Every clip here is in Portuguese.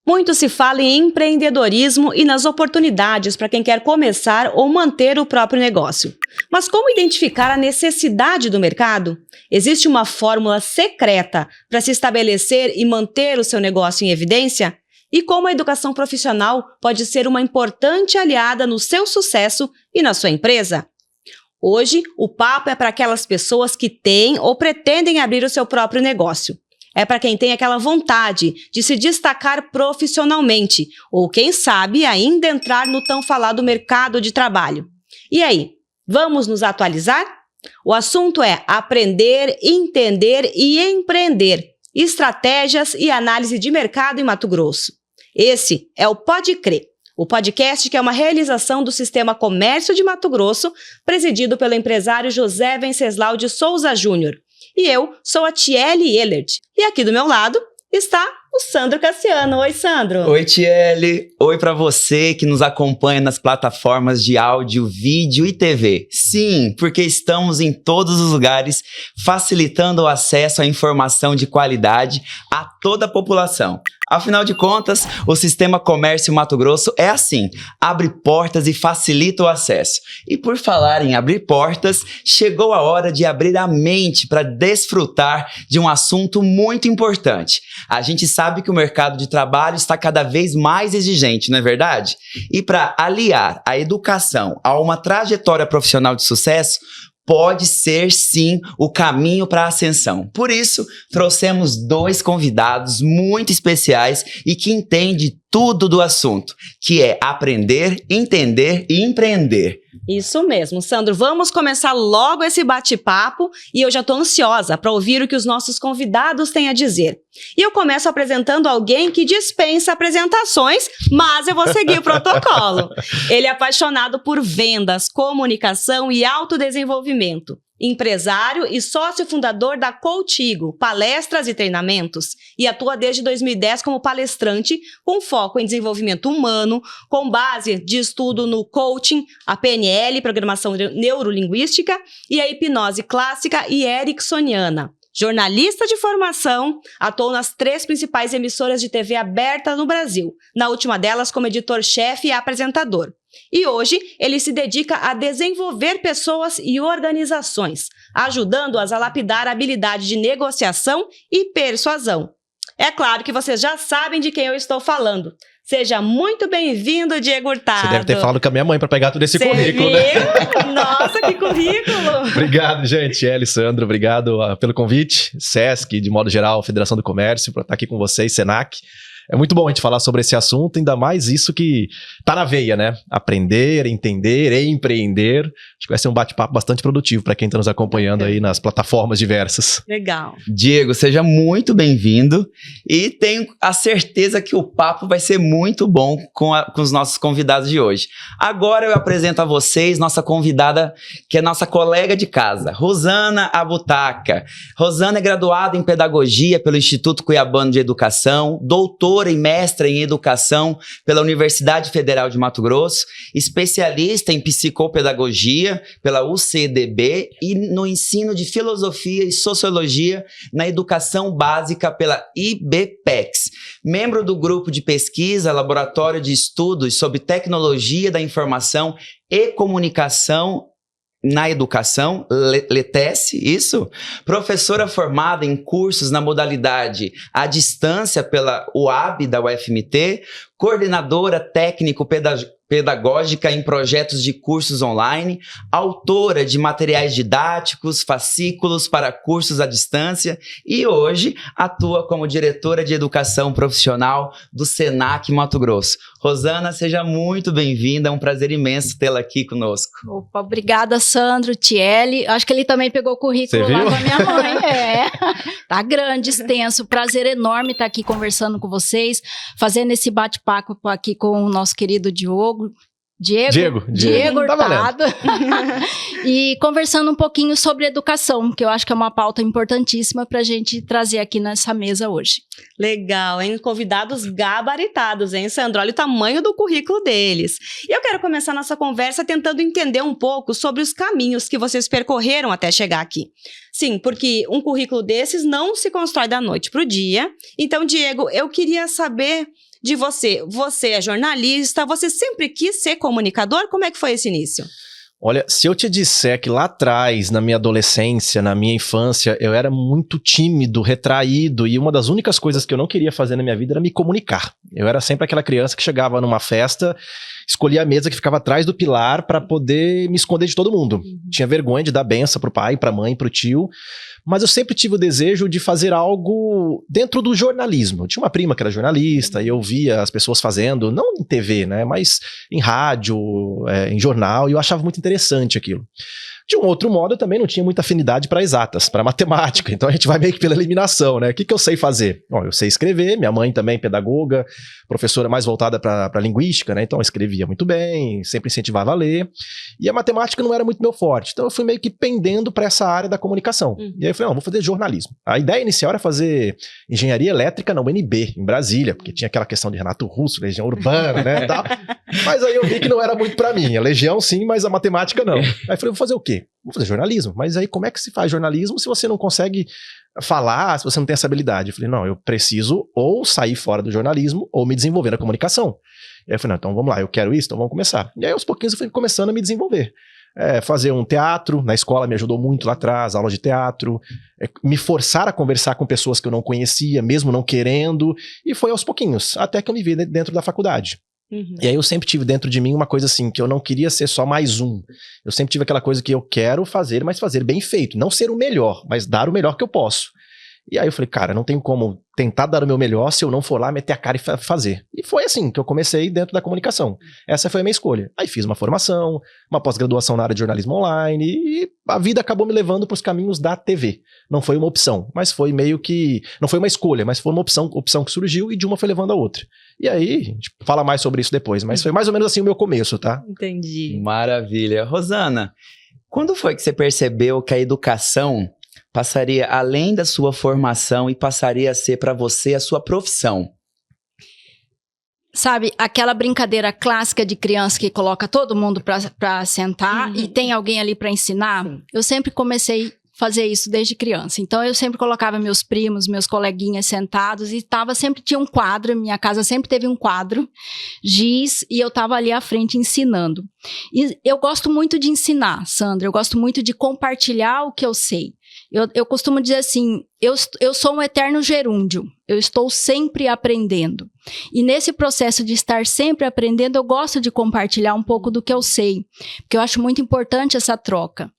Muito se fala em empreendedorismo e nas oportunidades para quem quer começar ou manter o próprio negócio. Mas como identificar a necessidade do mercado? Existe uma fórmula secreta para se estabelecer e manter o seu negócio em evidência? E como a educação profissional pode ser uma importante aliada no seu sucesso e na sua empresa? Hoje, o papo é para aquelas pessoas que têm ou pretendem abrir o seu próprio negócio. É para quem tem aquela vontade de se destacar profissionalmente ou, quem sabe, ainda entrar no tão falado mercado de trabalho. E aí, vamos nos atualizar? O assunto é aprender, entender e empreender, estratégias e análise de mercado em Mato Grosso. Esse é o Pode Crer, o podcast que é uma realização do Sistema Comércio de Mato Grosso, presidido pelo empresário José Venceslau de Souza Júnior. E eu sou a Tiele Ehlert. E aqui do meu lado está o Sandro Cassiano. Oi, Sandro. Oi, Tiele. Oi para você que nos acompanha nas plataformas de áudio, vídeo e TV. Sim, porque estamos em todos os lugares, facilitando o acesso à informação de qualidade a toda a população. Afinal de contas, o Sistema Comércio Mato Grosso é assim, abre portas e facilita o acesso. E por falar em abrir portas, chegou a hora de abrir a mente para desfrutar de um assunto muito importante. A gente sabe que o mercado de trabalho está cada vez mais exigente, não é verdade? E para aliar a educação a uma trajetória profissional de sucesso, pode ser, sim, o caminho para a ascensão. Por isso, trouxemos dois convidados muito especiais e que entendem tudo do assunto, que é aprender, entender e empreender. Isso mesmo, Sandro. Vamos começar logo esse bate-papo e eu já estou ansiosa para ouvir o que os nossos convidados têm a dizer. E eu começo apresentando alguém que dispensa apresentações, mas eu vou seguir o protocolo. Ele é apaixonado por vendas, comunicação e autodesenvolvimento. Empresário e sócio fundador da Coutigo, palestras e treinamentos, e atua desde 2010 como palestrante, com foco em desenvolvimento humano, com base de estudo no coaching, a PNL, programação neurolinguística, e a hipnose clássica e ericksoniana. Jornalista de formação, atuou nas 3 principais emissoras de TV aberta no Brasil, na última delas como editor-chefe e apresentador. E hoje, ele se dedica a desenvolver pessoas e organizações, ajudando-as a lapidar a habilidade de negociação e persuasão. É claro que vocês já sabem de quem eu estou falando. Seja muito bem-vindo, Diego Hurtado. Você deve ter falado com a minha mãe para pegar todo esse currículo, viu? né? Nossa, que currículo! Obrigado, gente. Sandro, obrigado pelo convite. SESC, de modo geral, Federação do Comércio, para estar aqui com vocês, SENAC. É muito bom a gente falar sobre esse assunto, ainda mais isso que tá na veia, né? Aprender, entender e empreender. Acho que vai ser um bate-papo bastante produtivo para quem está nos acompanhando aí nas plataformas diversas. Legal. Diego, seja muito bem-vindo e tenho a certeza que o papo vai ser muito bom com os nossos convidados de hoje. Agora eu apresento a vocês nossa convidada, que é nossa colega de casa, Rosana Abutaca. Rosana é graduada em Pedagogia pelo Instituto Cuiabano de Educação, doutora e mestra em Educação pela Universidade Federal de Mato Grosso, especialista em Psicopedagogia pela UCDB e no ensino de Filosofia e Sociologia na Educação Básica pela IBPEX. Membro do grupo de pesquisa Laboratório de Estudos sobre Tecnologia da Informação e Comunicação na Educação, LETES, isso? Professora formada em cursos na modalidade à distância pela UAB da UFMT, coordenadora técnico-pedagógica em projetos de cursos online, autora de materiais didáticos, fascículos para cursos à distância e hoje atua como diretora de educação profissional do SENAC Mato Grosso. Rosana, seja muito bem-vinda, é um prazer imenso tê-la aqui conosco. Opa, obrigada, Sandro, Tiele. Acho que ele também pegou o currículo lá com a minha mãe. Tá grande, extenso. Prazer enorme estar aqui conversando com vocês, fazendo esse bate-papo aqui com o nosso querido Diego Hurtado. E conversando um pouquinho sobre educação, que eu acho que é uma pauta importantíssima para a gente trazer aqui nessa mesa hoje. Legal, hein? Convidados gabaritados, hein, Sandro? Olha o tamanho do currículo deles. E eu quero começar nossa conversa tentando entender um pouco sobre os caminhos que vocês percorreram até chegar aqui. Sim, porque um currículo desses não se constrói da noite para o dia. Então, Diego, eu queria saber de você. Você é jornalista, você sempre quis ser comunicador? Como é que foi esse início? Olha, se eu te disser que lá atrás, na minha adolescência, na minha infância, eu era muito tímido, retraído, e uma das únicas coisas que eu não queria fazer na minha vida era me comunicar. Eu era sempre aquela criança que chegava numa festa, escolhia a mesa que ficava atrás do pilar para poder me esconder de todo mundo. Tinha vergonha de dar benção pro pai, pra mãe, pro tio, mas eu sempre tive o desejo de fazer algo dentro do jornalismo. Eu tinha uma prima que era jornalista, e eu via as pessoas fazendo, não em TV, né, mas em rádio, em jornal, e eu achava muito interessante aquilo. De um outro modo, eu também não tinha muita afinidade para exatas, para matemática, então a gente vai meio que pela eliminação, né? O que eu sei fazer? Bom, eu sei escrever, minha mãe também pedagoga, professora mais voltada para linguística, né? Então eu escrevia muito bem, sempre incentivava a ler, e a matemática não era muito meu forte, então eu fui meio que pendendo para essa área da comunicação. E aí eu falei, não, vou fazer jornalismo. A ideia inicial era fazer engenharia elétrica na UNB, em Brasília, porque tinha aquela questão de Renato Russo, Legião Urbana, né? Tal. Mas aí eu vi que não era muito para mim, a Legião sim, mas a matemática não. Aí eu falei, vou fazer o quê? Vou fazer jornalismo. Mas aí como é que se faz jornalismo se você não consegue falar, se você não tem essa habilidade? Eu falei, não, eu preciso ou sair fora do jornalismo ou me desenvolver na comunicação. E aí eu falei, não, então vamos lá, eu quero isso, então vamos começar. E aí aos pouquinhos eu fui começando a me desenvolver. Fazer um teatro, na escola me ajudou muito lá atrás, aula de teatro, me forçar a conversar com pessoas que eu não conhecia, mesmo não querendo, e foi aos pouquinhos, até que eu me vi dentro da faculdade. E aí eu sempre tive dentro de mim uma coisa assim, que eu não queria ser só mais um. Eu sempre tive aquela coisa que eu quero fazer, mas fazer bem feito. Não ser o melhor, mas dar o melhor que eu posso. E aí eu falei, cara, não tenho como tentar dar o meu melhor se eu não for lá meter a cara e fazer. E foi assim que eu comecei dentro da comunicação. Essa foi a minha escolha. Aí fiz uma formação, uma pós-graduação na área de jornalismo online e a vida acabou me levando para os caminhos da TV. Não foi uma opção, mas foi meio que... Não foi uma escolha, mas foi uma opção que surgiu e de uma foi levando a outra. E aí, a gente fala mais sobre isso depois, mas foi mais ou menos assim o meu começo, tá? Entendi. Maravilha. Rosana, quando foi que você percebeu que a educação passaria além da sua formação e passaria a ser para você a sua profissão? Sabe, aquela brincadeira clássica de criança que coloca todo mundo pra sentar e tem alguém ali pra ensinar? Sim. Eu sempre comecei a fazer isso desde criança. Então, eu sempre colocava meus primos, meus coleguinhas sentados e sempre tinha um quadro, minha casa sempre teve um quadro, giz, e eu tava ali à frente ensinando. E eu gosto muito de ensinar, Sandra, eu gosto muito de compartilhar o que eu sei. Eu costumo dizer assim, eu sou um eterno gerúndio, eu estou sempre aprendendo. E nesse processo de estar sempre aprendendo, eu gosto de compartilhar um pouco do que eu sei, porque eu acho muito importante essa troca.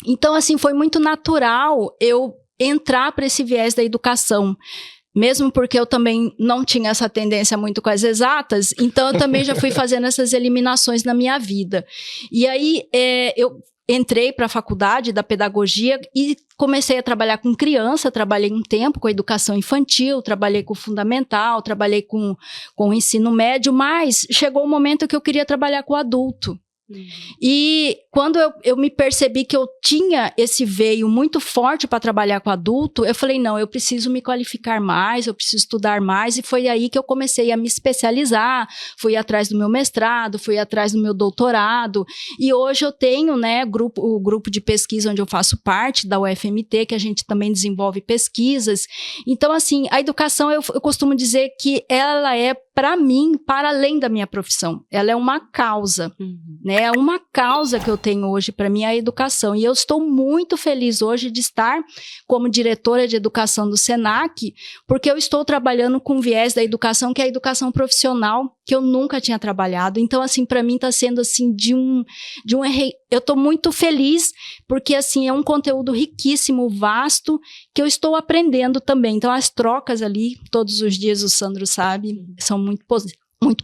Então, assim, foi muito natural eu entrar para esse viés da educação. Mesmo porque eu também não tinha essa tendência muito com as exatas, então eu também já fui fazendo essas eliminações na minha vida. E aí, eu entrei para a faculdade da pedagogia e comecei a trabalhar com criança, trabalhei um tempo com a educação infantil, trabalhei com o fundamental, trabalhei com o ensino médio, mas chegou o momento que eu queria trabalhar com o adulto. E quando eu me percebi que eu tinha esse veio muito forte para trabalhar com adulto, eu falei, não, eu preciso me qualificar mais, eu preciso estudar mais, e foi aí que eu comecei a me especializar, fui atrás do meu mestrado, fui atrás do meu doutorado, e hoje eu tenho, né, o grupo de pesquisa onde eu faço parte, da UFMT, que a gente também desenvolve pesquisas. Então, assim, a educação, eu costumo dizer que ela é, para mim, para além da minha profissão, ela é uma causa, né? É uma causa que eu tenho hoje para mim, a educação. E eu estou muito feliz hoje de estar como diretora de educação do SENAC, porque eu estou trabalhando com viés da educação, que é a educação profissional, que eu nunca tinha trabalhado. Então, assim, para mim está sendo assim eu estou muito feliz, porque assim é um conteúdo riquíssimo, vasto, que eu estou aprendendo também. Então, as trocas ali, todos os dias, o Sandro sabe, são muito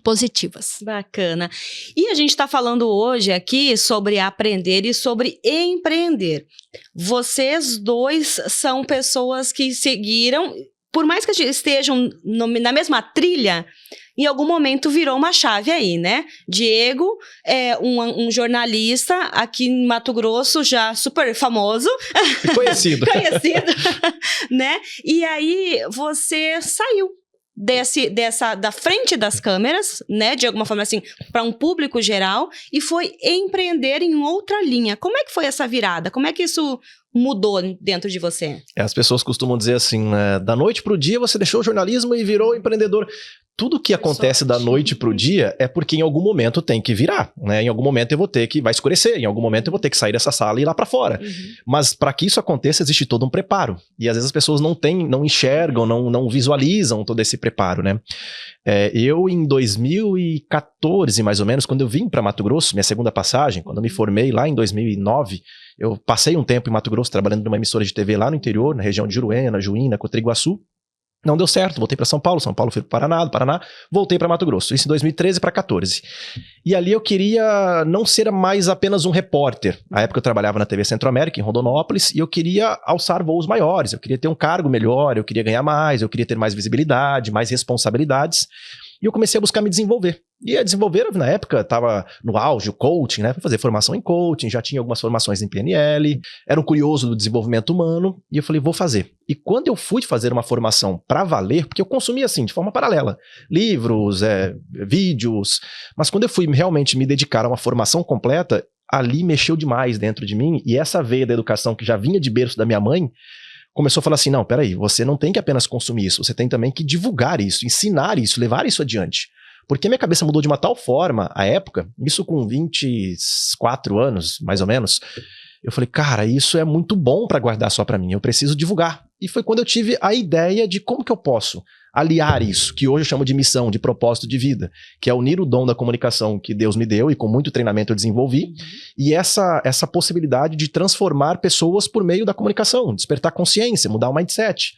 positivas. Bacana. E a gente está falando hoje aqui sobre aprender e sobre empreender. Vocês dois são pessoas que seguiram, por mais que estejam na mesma trilha, em algum momento virou uma chave aí, né? Diego é um jornalista aqui em Mato Grosso, já super famoso. Conhecido. Conhecido, né? E aí você saiu da frente das câmeras, né, de alguma forma assim, para um público geral, e foi empreender em outra linha. Como é que foi essa virada? Como é que isso mudou dentro de você? As pessoas costumam dizer assim, né, da noite pro dia você deixou o jornalismo e virou empreendedor. tudo que acontece da noite pro dia é porque em algum momento tem que virar, né? Em algum momento eu vou ter que, vai escurecer, em algum momento eu vou ter que sair dessa sala e ir lá pra fora. Mas para que isso aconteça, existe todo um preparo. E às vezes as pessoas não enxergam, não visualizam todo esse preparo, né? Eu, em 2014, mais ou menos, quando eu vim para Mato Grosso, minha segunda passagem, quando eu me formei lá em 2009, eu passei um tempo em Mato Grosso trabalhando numa emissora de TV lá no interior, na região de Juruena, Juína, Cotriguaçu. Não deu certo, voltei para São Paulo fui para o Paraná, voltei para Mato Grosso, isso em 2013 para 2014. E ali eu queria não ser mais apenas um repórter. Na época eu trabalhava na TV Centro-América, em Rondonópolis, e eu queria alçar voos maiores, eu queria ter um cargo melhor, eu queria ganhar mais, eu queria ter mais visibilidade, mais responsabilidades. E eu comecei a buscar me desenvolver. E a desenvolver, na época, estava no auge, o coaching, né? Fui fazer formação em coaching, já tinha algumas formações em PNL, era um curioso do desenvolvimento humano, e eu falei, vou fazer. E quando eu fui fazer uma formação para valer, porque eu consumia assim, de forma paralela, livros, vídeos, mas quando eu fui realmente me dedicar a uma formação completa, ali mexeu demais dentro de mim, e essa veia da educação que já vinha de berço da minha mãe, começou a falar assim, não, peraí, você não tem que apenas consumir isso, você tem também que divulgar isso, ensinar isso, levar isso adiante. Porque minha cabeça mudou de uma tal forma, à época, isso com 24 anos, mais ou menos, eu falei, cara, isso é muito bom para guardar só para mim, eu preciso divulgar. E foi quando eu tive a ideia de como que eu posso aliar isso, que hoje eu chamo de missão, de propósito de vida, que é unir o dom da comunicação que Deus me deu e com muito treinamento eu desenvolvi, e essa possibilidade de transformar pessoas por meio da comunicação, despertar consciência, mudar o mindset.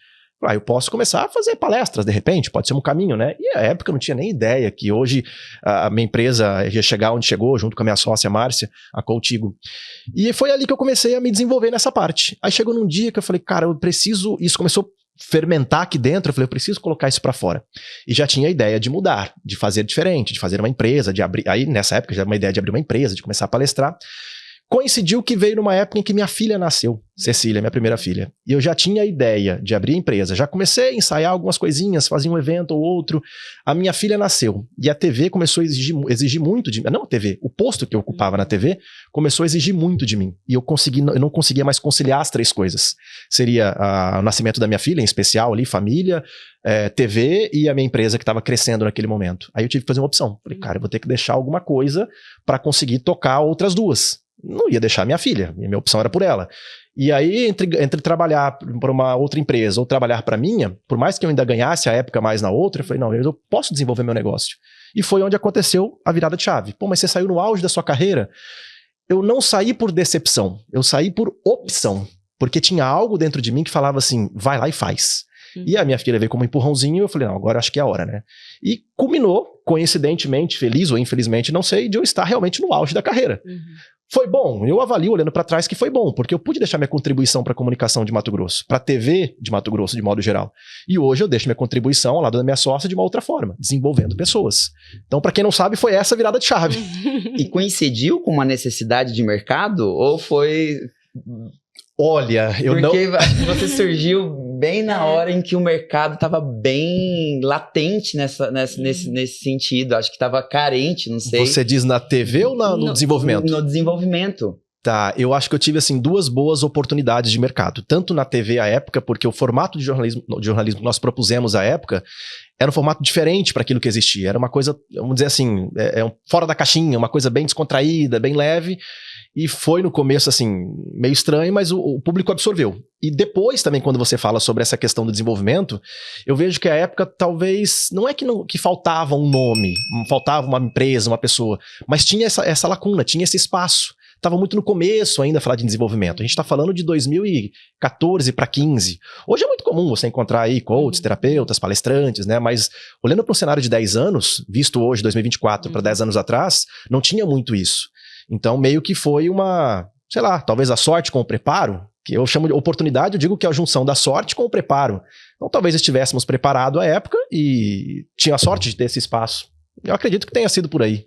Eu posso começar a fazer palestras, de repente, pode ser um caminho, né? E na época eu não tinha nem ideia que hoje a minha empresa ia chegar onde chegou, junto com a minha sócia Márcia, a Contigo. E foi ali que eu comecei a me desenvolver nessa parte. Aí chegou num dia que eu falei, cara, eu preciso... Isso começou a fermentar aqui dentro, eu falei, eu preciso colocar isso pra fora. E já tinha a ideia de mudar, de fazer diferente, de fazer uma empresa, de abrir... Aí nessa época já era uma ideia de abrir uma empresa, de começar a palestrar. Coincidiu que veio numa época em que minha filha nasceu, Cecília, minha primeira filha. E eu já tinha a ideia de abrir a empresa. Já comecei a ensaiar algumas coisinhas, fazia um evento ou outro. A minha filha nasceu. E a TV começou a exigir muito de mim. Não a TV, o posto que eu ocupava na TV começou a exigir muito de mim. E eu não conseguia mais conciliar as três coisas. Seria o nascimento da minha filha, em especial ali, família, TV e a minha empresa que estava crescendo naquele momento. Aí eu tive que fazer uma opção. Falei, cara, eu vou ter que deixar alguma coisa para conseguir tocar outras duas. Não ia deixar minha filha, e minha opção era por ela. E aí, entre trabalhar para uma outra empresa ou trabalhar para minha, por mais que eu ainda ganhasse a época mais na outra, eu falei, não, eu posso desenvolver meu negócio. E foi onde aconteceu a virada de chave. Pô, mas você saiu no auge da sua carreira? Eu não saí por decepção, eu saí por opção. Porque tinha algo dentro de mim que falava assim, vai lá e faz. E a minha filha veio como um empurrãozinho e eu falei, não, agora acho que é a hora, né? E culminou, coincidentemente, feliz ou infelizmente, não sei, de eu estar realmente no auge da carreira. Foi bom, eu avalio olhando para trás que foi bom, porque eu pude deixar minha contribuição para a comunicação de Mato Grosso, para a TV de Mato Grosso de modo geral. E hoje eu deixo minha contribuição ao lado da minha sócia de uma outra forma, desenvolvendo pessoas. Então, para quem não sabe, foi essa a virada de chave. E coincidiu com uma necessidade de mercado ou foi... Olha, Porque você surgiu bem na hora em que o mercado estava bem latente nesse sentido. Acho que estava carente, não sei. Você diz na TV ou no desenvolvimento? No desenvolvimento. Tá, eu acho que eu tive assim duas boas oportunidades de mercado. Tanto na TV à época, porque o formato de jornalismo que nós propusemos à época era um formato diferente para aquilo que existia. Era uma coisa, vamos dizer assim, fora da caixinha, uma coisa bem descontraída, bem leve. E foi no começo, assim, meio estranho, mas o público absorveu. E depois também, quando você fala sobre essa questão do desenvolvimento, eu vejo que a época talvez, não é que faltava um nome, faltava uma empresa, uma pessoa, mas tinha essa lacuna, tinha esse espaço. Estava muito no começo ainda falar de desenvolvimento. A gente está falando de 2014 para 15. Hoje é muito comum você encontrar aí coaches, terapeutas, palestrantes, né? Mas olhando para um cenário de 10 anos, visto hoje, 2024, para 10 anos atrás, não tinha muito isso. Então, meio que foi uma, sei lá, talvez a sorte com o preparo, que eu chamo de oportunidade, eu digo que é a junção da sorte com o preparo. Então, talvez estivéssemos preparados à época e tinha a sorte de ter esse espaço. Eu acredito que tenha sido por aí.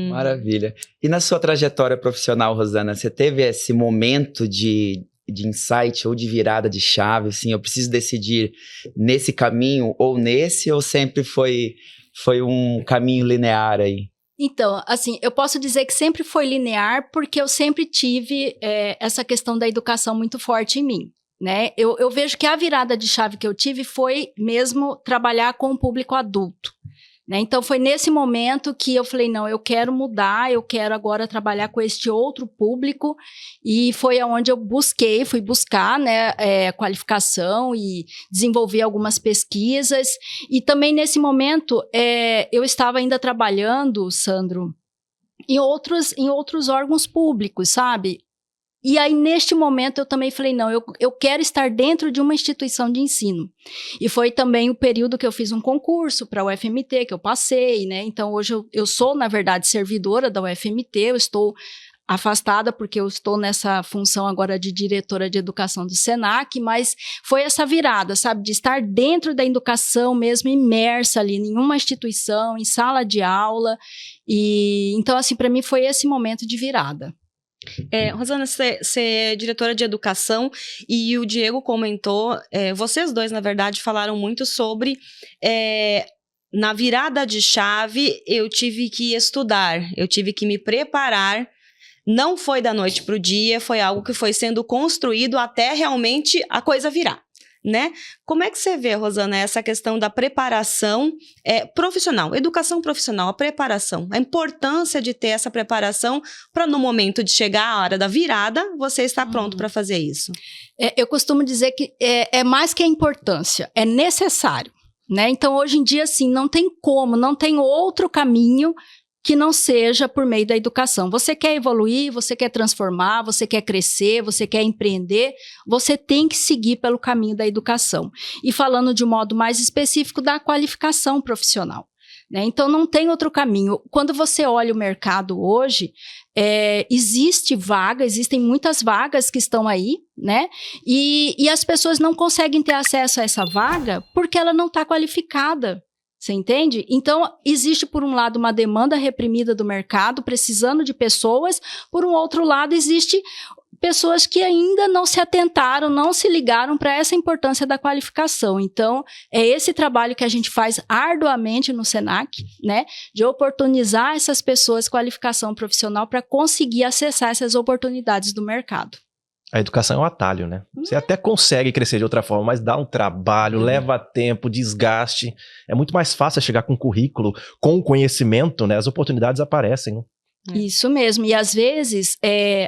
Maravilha. E na sua trajetória profissional, Rosana, você teve esse momento de insight ou de virada de chave, assim, eu preciso decidir nesse caminho ou nesse, ou sempre foi um caminho linear aí? Então, assim, eu posso dizer que sempre foi linear porque eu sempre tive essa questão da educação muito forte em mim, né? Eu vejo que a virada de chave que eu tive foi mesmo trabalhar com o público adulto. né? Então foi nesse momento que eu falei, não, eu quero mudar, eu quero agora trabalhar com este outro público, e foi aonde eu fui buscar, né, qualificação e desenvolver algumas pesquisas, e também nesse momento eu estava ainda trabalhando, Sandro, em outros órgãos públicos, sabe? E aí, neste momento, eu também falei, não, eu quero estar dentro de uma instituição de ensino. E foi também o período que eu fiz um concurso para a UFMT, que eu passei, né? Então, hoje eu sou, na verdade, servidora da UFMT, eu estou afastada porque eu estou nessa função agora de diretora de educação do Senac, mas foi essa virada, sabe? De estar dentro da educação mesmo, imersa ali em uma instituição, em sala de aula. E então, assim, para mim foi esse momento de virada. Rosana, você é diretora de educação e o Diego comentou, vocês dois, na verdade, falaram muito sobre na virada de chave eu tive que estudar, eu tive que me preparar, não foi da noite para o dia, foi algo que foi sendo construído até realmente a coisa virar. Né? Como é que você vê, Rosana, essa questão da preparação profissional, educação profissional, a preparação, a importância de ter essa preparação para no momento de chegar a hora da virada, você estar pronto para fazer isso? Eu costumo dizer que é mais que a importância, é necessário, né? Então, hoje em dia, assim, não tem como, não tem outro caminho que não seja por meio da educação. Você quer evoluir, você quer transformar, você quer crescer, você quer empreender, você tem que seguir pelo caminho da educação. E falando de um modo mais específico, da qualificação profissional, né? Então, não tem outro caminho. Quando você olha o mercado hoje, existem muitas vagas que estão aí, né? E as pessoas não conseguem ter acesso a essa vaga porque ela não está qualificada. Você entende? Então, existe, por um lado, uma demanda reprimida do mercado, precisando de pessoas. Por um outro lado, existe pessoas que ainda não se atentaram, não se ligaram para essa importância da qualificação. Então, é esse trabalho que a gente faz arduamente no Senac, né? De oportunizar essas pessoas qualificação profissional para conseguir acessar essas oportunidades do mercado. A educação é um atalho, né? Você até consegue crescer de outra forma, mas dá um trabalho, leva tempo, desgaste. É muito mais fácil chegar com currículo, com conhecimento, né? As oportunidades aparecem, né? Isso mesmo. E às vezes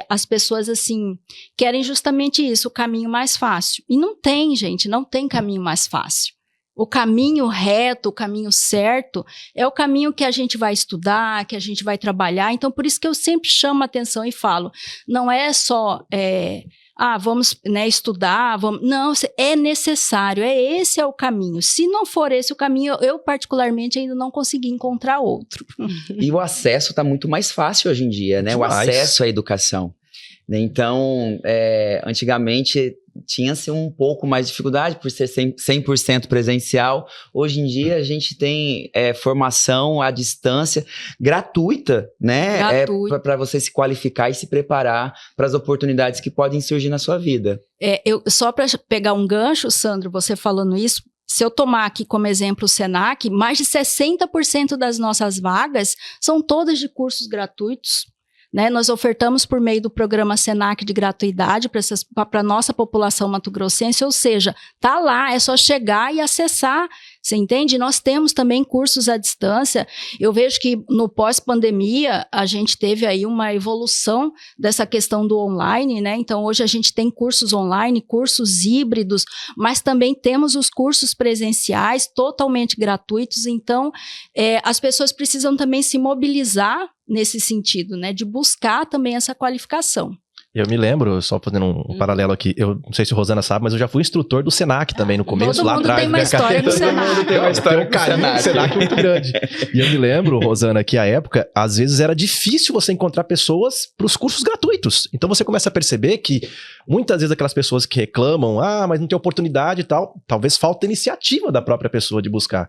as pessoas, assim, querem justamente isso, o caminho mais fácil. E não tem, gente, não tem caminho mais fácil. O caminho reto, o caminho certo, é o caminho que a gente vai estudar, que a gente vai trabalhar. Então, por isso que eu sempre chamo a atenção e falo, não é só, vamos, né, estudar, não, é necessário, esse é o caminho. Se não for esse o caminho, eu particularmente ainda não consegui encontrar outro. E o acesso está muito mais fácil hoje em dia, né? Demais. O acesso à educação. Então, antigamente tinha-se um pouco mais de dificuldade por ser 100% presencial. Hoje em dia a gente tem formação à distância gratuita, né? Para você se qualificar e se preparar para as oportunidades que podem surgir na sua vida. Só para pegar um gancho, Sandro, você falando isso, se eu tomar aqui como exemplo o Senac, mais de 60% das nossas vagas são todas de cursos gratuitos. Né, nós ofertamos por meio do programa Senac de gratuidade para a nossa população mato-grossense, ou seja, tá lá, é só chegar e acessar, você entende? Nós temos também cursos à distância. Eu vejo que no pós-pandemia a gente teve aí uma evolução dessa questão do online, né? Então hoje a gente tem cursos online, cursos híbridos, mas também temos os cursos presenciais totalmente gratuitos. Então as pessoas precisam também se mobilizar nesse sentido, né, de buscar também essa qualificação. Eu me lembro, só fazendo um paralelo aqui, eu não sei se a Rosana sabe, mas eu já fui instrutor do Senac também no começo, lá atrás. Todo mundo tem uma história do Senac. Todo mundo tem uma história do Senac. Senac é muito grande. E eu me lembro, Rosana, que à época, às vezes era difícil você encontrar pessoas para os cursos gratuitos. Então você começa a perceber que muitas vezes aquelas pessoas que reclamam, mas não tem oportunidade e tal, talvez falta iniciativa da própria pessoa de buscar.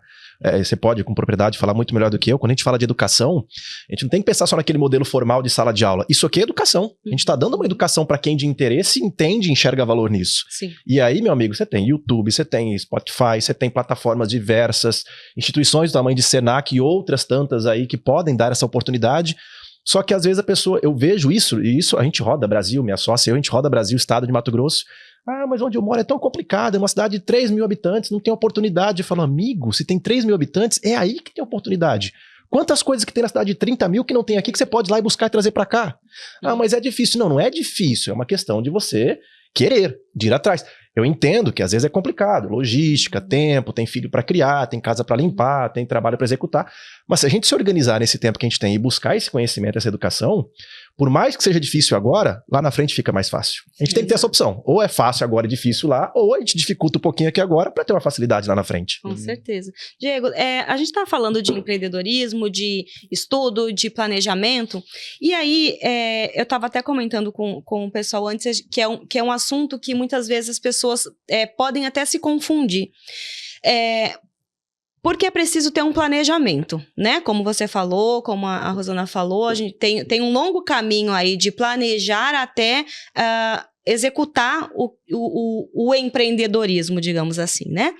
Você pode, com propriedade, falar muito melhor do que eu. Quando a gente fala de educação, a gente não tem que pensar só naquele modelo formal de sala de aula. Isso aqui é educação. A gente está dando uma educação para quem de interesse entende e enxerga valor nisso. Sim. E aí, meu amigo, você tem YouTube, você tem Spotify, você tem plataformas diversas, instituições do tamanho de Senac e outras tantas aí que podem dar essa oportunidade. Só que às vezes a pessoa, eu vejo isso, e isso a gente roda Brasil, minha sócia, a gente roda Brasil, estado de Mato Grosso. Ah, mas onde eu moro é tão complicado, é uma cidade de 3 mil habitantes, não tem oportunidade. Eu falo, amigo, se tem 3 mil habitantes, é aí que tem oportunidade. Quantas coisas que tem na cidade de 30 mil que não tem aqui que você pode ir lá e buscar e trazer para cá? Ah, mas é difícil. Não, não é difícil, é uma questão de você querer, de ir atrás. Eu entendo que às vezes é complicado, logística, tempo, tem filho para criar, tem casa para limpar, tem trabalho para executar, mas se a gente se organizar nesse tempo que a gente tem e buscar esse conhecimento, essa educação, por mais que seja difícil agora, lá na frente fica mais fácil. A gente tem que ter essa opção, ou é fácil agora e difícil lá, ou a gente dificulta um pouquinho aqui agora para ter uma facilidade lá na frente. Com certeza. Diego, a gente está falando de empreendedorismo, de estudo, de planejamento, e aí eu estava até comentando com o pessoal antes, que é um assunto que muitas vezes as pessoas podem até se confundir. Porque é preciso ter um planejamento, né? Como você falou, como a Rosana falou, a gente tem um longo caminho aí de planejar até executar o empreendedorismo, digamos assim, né?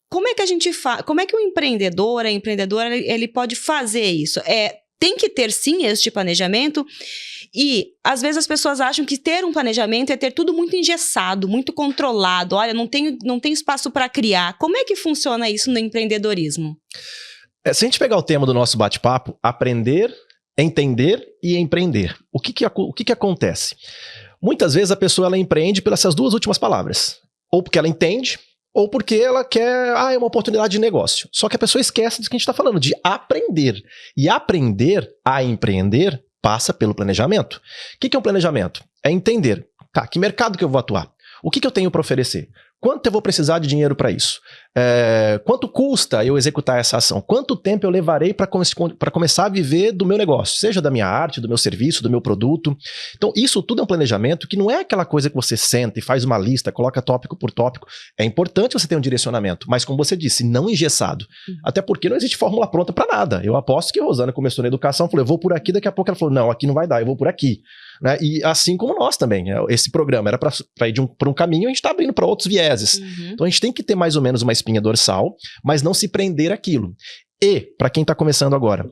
Como é que a gente faz? Como é que o empreendedor, a empreendedora, ele pode fazer isso? Tem que ter, sim, este planejamento. E, às vezes, as pessoas acham que ter um planejamento é ter tudo muito engessado, muito controlado. Olha, não tem espaço para criar. Como é que funciona isso no empreendedorismo? Se a gente pegar o tema do nosso bate-papo, aprender, entender e empreender, o que acontece? Muitas vezes a pessoa ela empreende pelas essas duas últimas palavras. Ou porque ela entende, ou porque ela quer, é uma oportunidade de negócio. Só que a pessoa esquece disso que a gente está falando, de aprender. E aprender a empreender passa pelo planejamento. O que é um planejamento? É entender, que mercado que eu vou atuar? O que eu tenho para oferecer? Quanto eu vou precisar de dinheiro para isso? Quanto custa eu executar essa ação? Quanto tempo eu levarei para começar a viver do meu negócio? Seja da minha arte, do meu serviço, do meu produto. Então, isso tudo é um planejamento que não é aquela coisa que você senta e faz uma lista, coloca tópico por tópico. É importante você ter um direcionamento, mas como você disse, não engessado. Até porque não existe fórmula pronta para nada. Eu aposto que a Rosana começou na educação, falou, eu vou por aqui, daqui a pouco ela falou, não, aqui não vai dar, eu vou por aqui. Né? E assim como nós também. Esse programa era para ir por um caminho, a gente está abrindo para outros vieses. Então a gente tem que ter mais ou menos uma espinha dorsal, mas não se prender àquilo. E, para quem está começando agora,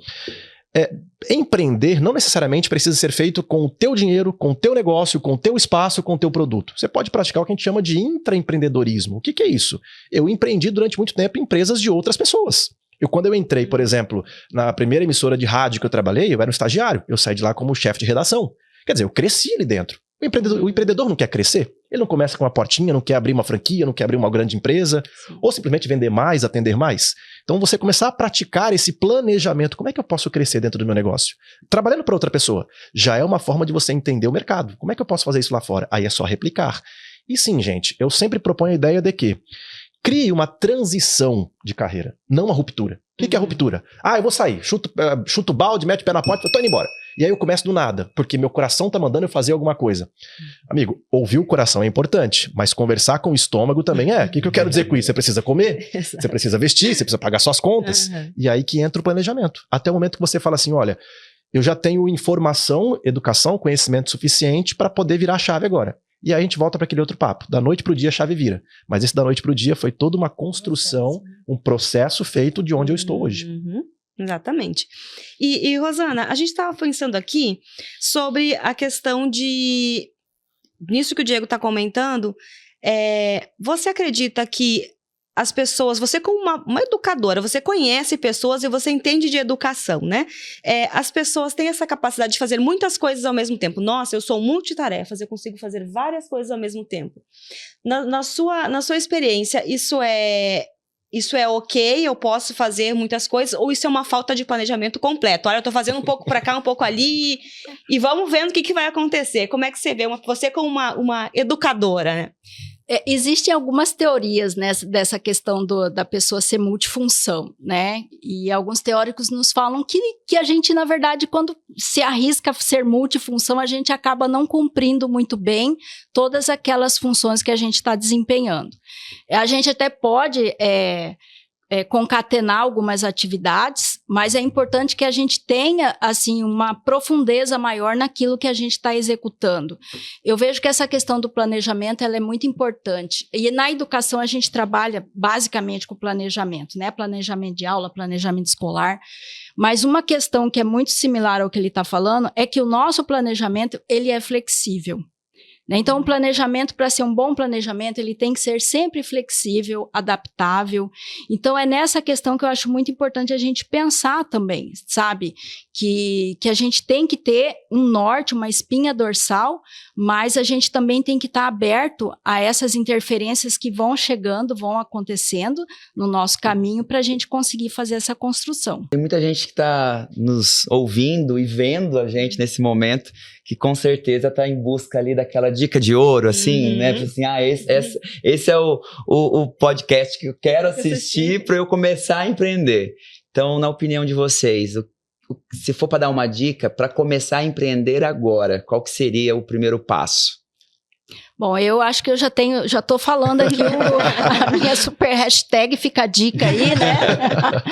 empreender não necessariamente precisa ser feito com o teu dinheiro, com o teu negócio, com o teu espaço, com o teu produto. Você pode praticar o que a gente chama de intraempreendedorismo. O que é isso? Eu empreendi durante muito tempo em empresas de outras pessoas. Quando eu entrei, por exemplo, na primeira emissora de rádio que eu trabalhei, eu era um estagiário. Eu saí de lá como chefe de redação. Quer dizer, eu cresci ali dentro. O empreendedor não quer crescer? Ele não começa com uma portinha, não quer abrir uma franquia, não quer abrir uma grande empresa, ou simplesmente vender mais, atender mais. Então você começar a praticar esse planejamento. Como é que eu posso crescer dentro do meu negócio? Trabalhando para outra pessoa. Já é uma forma de você entender o mercado. Como é que eu posso fazer isso lá fora? Aí é só replicar. E sim, gente, eu sempre proponho a ideia de que crie uma transição de carreira, não uma ruptura. O que é ruptura? Eu vou sair, chuto o balde, mete o pé na porta, tô indo embora. E aí eu começo do nada, porque meu coração tá mandando eu fazer alguma coisa. Amigo, ouvir o coração é importante, mas conversar com o estômago também é. O que eu quero dizer com isso? Você precisa comer, você precisa vestir, você precisa pagar suas contas. E aí que entra o planejamento. Até o momento que você fala assim, olha, eu já tenho informação, educação, conhecimento suficiente para poder virar a chave agora. E aí a gente volta para aquele outro papo. Da noite para o dia a chave vira. Mas esse da noite para o dia foi toda uma construção, um processo feito de onde eu estou hoje. Exatamente. E Rosana, a gente estava pensando aqui sobre a questão de... Nisso que o Diego está comentando, você acredita que as pessoas, você como uma educadora, você conhece pessoas e você entende de educação, né? As pessoas têm essa capacidade de fazer muitas coisas ao mesmo tempo. Nossa, eu sou multitarefas, eu consigo fazer várias coisas ao mesmo tempo. Na sua experiência, isso é ok? Eu posso fazer muitas coisas? Ou isso é uma falta de planejamento completo? Olha, eu tô fazendo um pouco para cá, um pouco ali, e vamos vendo o que vai acontecer. Como é que você vê você como uma educadora, né? Existem algumas teorias, né, dessa questão da pessoa ser multifunção, né? E alguns teóricos nos falam que a gente, na verdade, quando se arrisca a ser multifunção, a gente acaba não cumprindo muito bem todas aquelas funções que a gente está desempenhando. A gente até pode concatenar algumas atividades, mas é importante que a gente tenha, assim, uma profundeza maior naquilo que a gente está executando. Eu vejo que essa questão do planejamento, ela é muito importante. E na educação a gente trabalha basicamente com planejamento, né? Planejamento de aula, planejamento escolar. Mas uma questão que é muito similar ao que ele está falando é que o nosso planejamento, ele é flexível. né? Então, o planejamento, para ser um bom planejamento, ele tem que ser sempre flexível, adaptável. Então, é nessa questão que eu acho muito importante a gente pensar também, sabe? Que a gente tem que ter um norte, uma espinha dorsal, mas a gente também tem que estar aberto a essas interferências que vão chegando, vão acontecendo no nosso caminho para a gente conseguir fazer essa construção. Tem muita gente que está nos ouvindo e vendo a gente nesse momento, que com certeza está em busca ali daquela dica de ouro, assim, né? Assim, esse é o podcast que eu quero assistir para eu começar a empreender. Então, na opinião de vocês, se for para dar uma dica para começar a empreender agora, qual que seria o primeiro passo? Bom, eu acho que eu já estou falando aqui a minha super hashtag, fica a dica aí, né?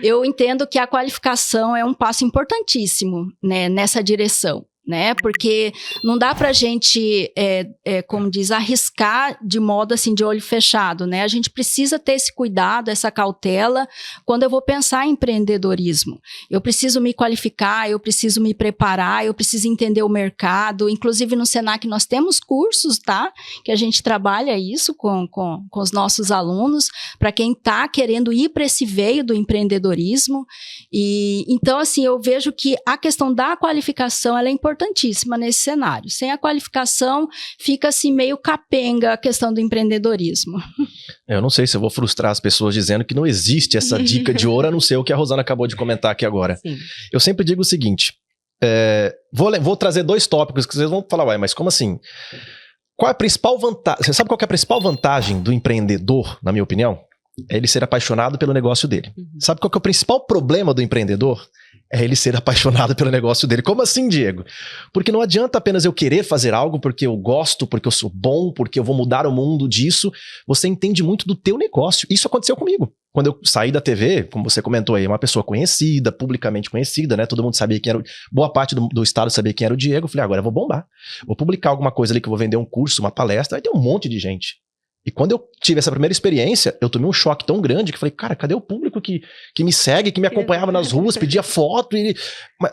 Eu entendo que a qualificação é um passo importantíssimo, né, nessa direção. Né? Porque não dá pra gente, como diz, arriscar de modo assim, de olho fechado, né? A gente precisa ter esse cuidado, essa cautela, quando eu vou pensar em empreendedorismo. Eu preciso me qualificar, eu preciso me preparar, eu preciso entender o mercado. Inclusive no Senac nós temos cursos, tá? Que a gente trabalha isso com os nossos alunos, para quem tá querendo ir para esse veio do empreendedorismo. E então, assim, eu vejo que a questão da qualificação, ela é importantíssima nesse cenário. Sem a qualificação, fica assim meio capenga a questão do empreendedorismo. Eu não sei se eu vou frustrar as pessoas dizendo que não existe essa dica de ouro, a não ser o que a Rosana acabou de comentar aqui agora. Sim. Eu sempre digo o seguinte, vou trazer 2 tópicos que vocês vão falar, ué, mas como assim? Qual é a principal vantagem? Você sabe qual que é a principal vantagem do empreendedor, na minha opinião? É ele ser apaixonado pelo negócio dele. Sabe qual que é o principal problema do empreendedor? É ele ser apaixonado pelo negócio dele. Como assim, Diego? Porque não adianta apenas eu querer fazer algo porque eu gosto, porque eu sou bom, porque eu vou mudar o mundo disso. Você entende muito do teu negócio. Isso aconteceu comigo. Quando eu saí da TV, como você comentou aí, uma pessoa conhecida, publicamente conhecida, né? Todo mundo sabia quem era, boa parte do estado sabia quem era o Diego. Eu falei, agora eu vou bombar. Vou publicar alguma coisa ali que eu vou vender um curso, uma palestra, aí tem um monte de gente. E quando eu tive essa primeira experiência, eu tomei um choque tão grande que falei, cara, cadê o público que me segue, que me acompanhava nas ruas, pedia foto?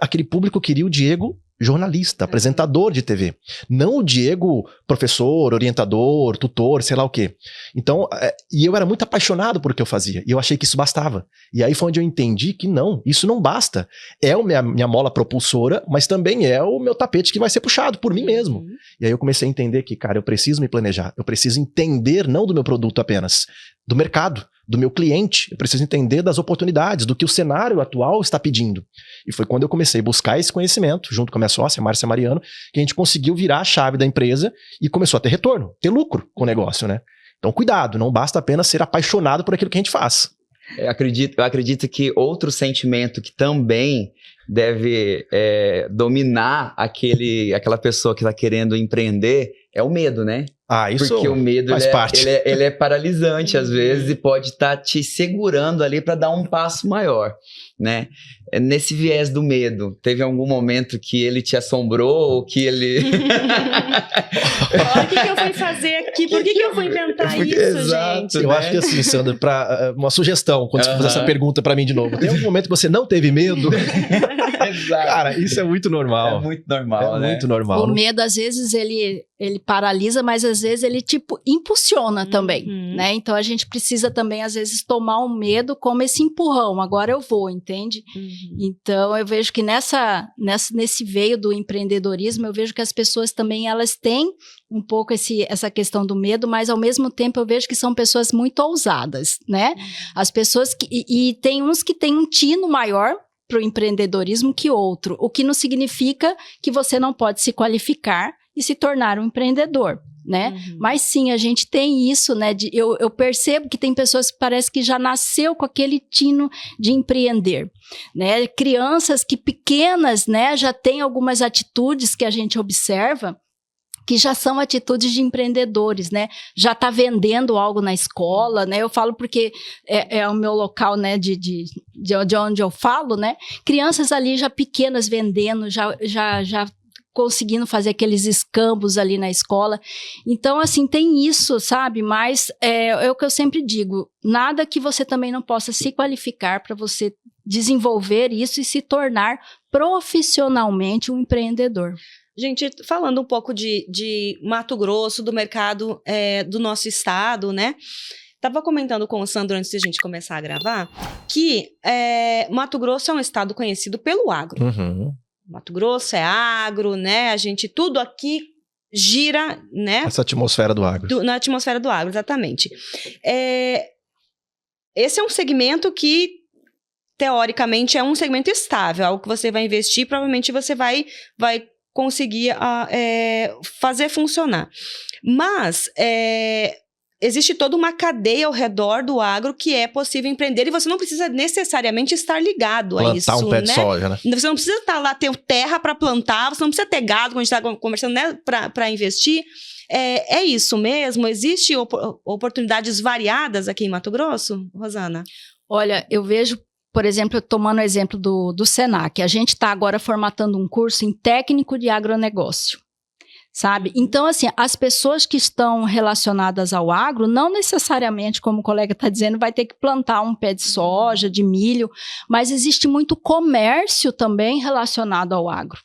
Aquele público queria o Diego jornalista, apresentador de TV. Não o Diego professor, orientador, tutor, sei lá o quê. Então, e eu era muito apaixonado por o que eu fazia. E eu achei que isso bastava. E aí foi onde eu entendi que não, isso não basta. É a minha mola propulsora, mas também é o meu tapete que vai ser puxado por mim mesmo. E aí eu comecei a entender que, cara, eu preciso me planejar. Eu preciso entender não do meu produto apenas, do mercado, do meu cliente. Eu preciso entender das oportunidades, do que o cenário atual está pedindo. E foi quando eu comecei a buscar esse conhecimento, junto com a minha sócia, Márcia Mariano, que a gente conseguiu virar a chave da empresa e começou a ter retorno, ter lucro com o negócio, né? Então, cuidado, não basta apenas ser apaixonado por aquilo que a gente faz. Eu acredito que outro sentimento que também deve dominar aquela pessoa que está querendo empreender é o medo, né? Isso porque o medo faz parte. Ele é paralisante às vezes e pode estar te segurando ali para dar um passo maior, né? Nesse viés do medo, teve algum momento que ele te assombrou ou que ele... O que eu fui fazer aqui? Por que eu fui inventar isso, exato, gente? Eu acho que assim, Sandra, uma sugestão, quando você fazer essa pergunta para mim de novo, tem algum momento que você não teve medo? Exato. Cara, isso é muito normal. É muito normal, né? Muito normal. O medo, às vezes, ele paralisa, mas às vezes ele, impulsiona também, né? Então, a gente precisa também, às vezes, tomar o medo como esse empurrão. Agora eu vou, entende? Então, eu vejo que nesse veio do empreendedorismo, eu vejo que as pessoas também, elas têm um pouco essa questão do medo, mas, ao mesmo tempo, eu vejo que são pessoas muito ousadas, né? As pessoas e tem uns que têm um tino maior para o empreendedorismo que outro, o que não significa que você não pode se qualificar e se tornar um empreendedor, né? Mas sim, a gente tem isso, né? Eu percebo que tem pessoas que parece que já nasceu com aquele tino de empreender, né? Crianças que pequenas, né? Já têm algumas atitudes que a gente observa que já são atitudes de empreendedores, né? Já está vendendo algo na escola, né? Eu falo porque é o meu local, né? De onde eu falo, né? Crianças ali já pequenas vendendo, já conseguindo fazer aqueles escambos ali na escola. Então, assim, tem isso, sabe? Mas é o que eu sempre digo, nada que você também não possa se qualificar para você desenvolver isso e se tornar profissionalmente um empreendedor. Gente, falando um pouco de Mato Grosso, do mercado do nosso estado, né? Estava comentando com o Sandro antes de a gente começar a gravar que Mato Grosso é um estado conhecido pelo agro. Uhum. Mato Grosso é agro, né? Tudo aqui gira, né? Essa atmosfera do agro. Na atmosfera do agro, exatamente. Esse é um segmento que, teoricamente, é um segmento estável, algo que você vai investir, provavelmente você vai conseguir fazer funcionar. Mas existe toda uma cadeia ao redor do agro que é possível empreender e você não precisa necessariamente estar ligado a isso, plantar um pé de né? soja, né? Você não precisa estar lá, ter terra para plantar, você não precisa ter gado, como a gente está conversando, né, para investir. É isso mesmo? Existem oportunidades variadas aqui em Mato Grosso, Rosana? Olha, eu vejo, por exemplo, tomando o exemplo do Senac, a gente está agora formatando um curso em técnico de agronegócio. Sabe? Então, assim, as pessoas que estão relacionadas ao agro, não necessariamente, como o colega está dizendo, vai ter que plantar um pé de soja, de milho, mas existe muito comércio também relacionado ao agro.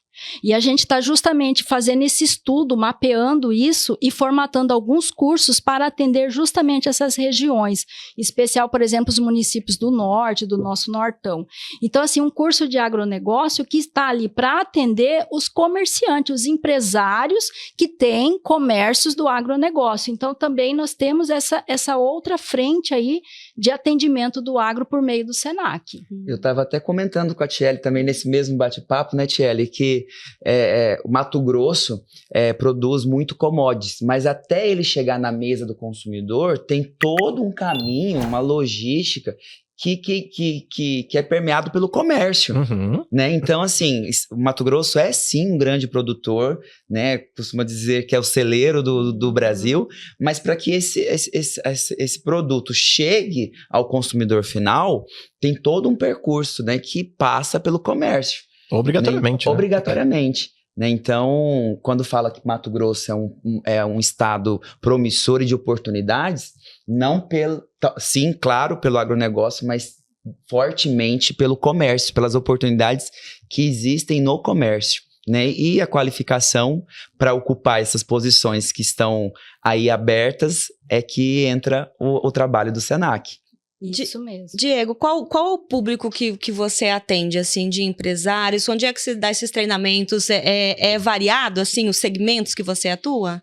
E a gente está justamente fazendo esse estudo, mapeando isso e formatando alguns cursos para atender justamente essas regiões, em especial, por exemplo, os municípios do norte, do nosso nortão. Então, assim, um curso de agronegócio que está ali para atender os comerciantes, os empresários que têm comércios do agronegócio. Então, também nós temos essa outra frente aí de atendimento do agro por meio do Senac. Eu estava até comentando com a Tiele também nesse mesmo bate-papo, né, Tiele, que o Mato Grosso produz muito commodities, mas até ele chegar na mesa do consumidor, tem todo um caminho, uma logística que é permeado pelo comércio, né? Então, assim, o Mato Grosso é sim um grande produtor, né? Costuma dizer que é o celeiro do Brasil, mas para que esse produto chegue ao consumidor final, tem todo um percurso, né? Que passa pelo comércio. Obrigatoriamente. Né? Né? Obrigatoriamente. Né? Então, quando fala que Mato Grosso é um estado promissor e de oportunidades, sim, claro, pelo agronegócio, mas fortemente pelo comércio, pelas oportunidades que existem no comércio. Né? E a qualificação para ocupar essas posições que estão aí abertas é que entra o trabalho do Senac. Isso mesmo. Diego, qual o público que você atende, assim, de empresários? Onde é que você dá esses treinamentos? É variado, assim, os segmentos que você atua?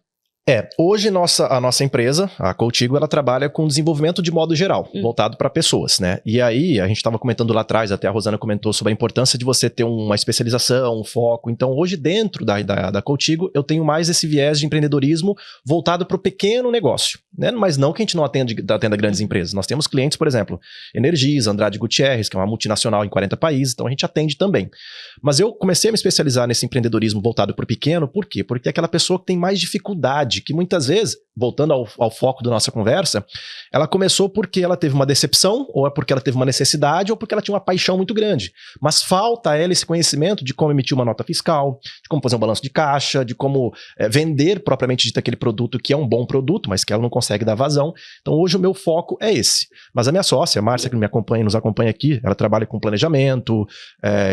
Hoje a nossa empresa, a Contigo, ela trabalha com desenvolvimento de modo geral, voltado para pessoas, né? E aí, a gente estava comentando lá atrás, até a Rosana comentou sobre a importância de você ter uma especialização, um foco. Então, hoje, dentro da Contigo, eu tenho mais esse viés de empreendedorismo voltado para o pequeno negócio, né? Mas não que a gente não atenda grandes empresas. Nós temos clientes, por exemplo, Energisa, Andrade Gutierrez, que é uma multinacional em 40 países, então a gente atende também. Mas eu comecei a me especializar nesse empreendedorismo voltado para o pequeno, por quê? Porque é aquela pessoa que tem mais dificuldade, que muitas vezes, voltando ao foco da nossa conversa, ela começou porque ela teve uma decepção, ou é porque ela teve uma necessidade, ou porque ela tinha uma paixão muito grande. Mas falta a ela esse conhecimento de como emitir uma nota fiscal, de como fazer um balanço de caixa, de como vender propriamente dito aquele produto que é um bom produto, mas que ela não consegue dar vazão. Então hoje o meu foco é esse. Mas a minha sócia, a Márcia, que nos acompanha aqui, ela trabalha com planejamento,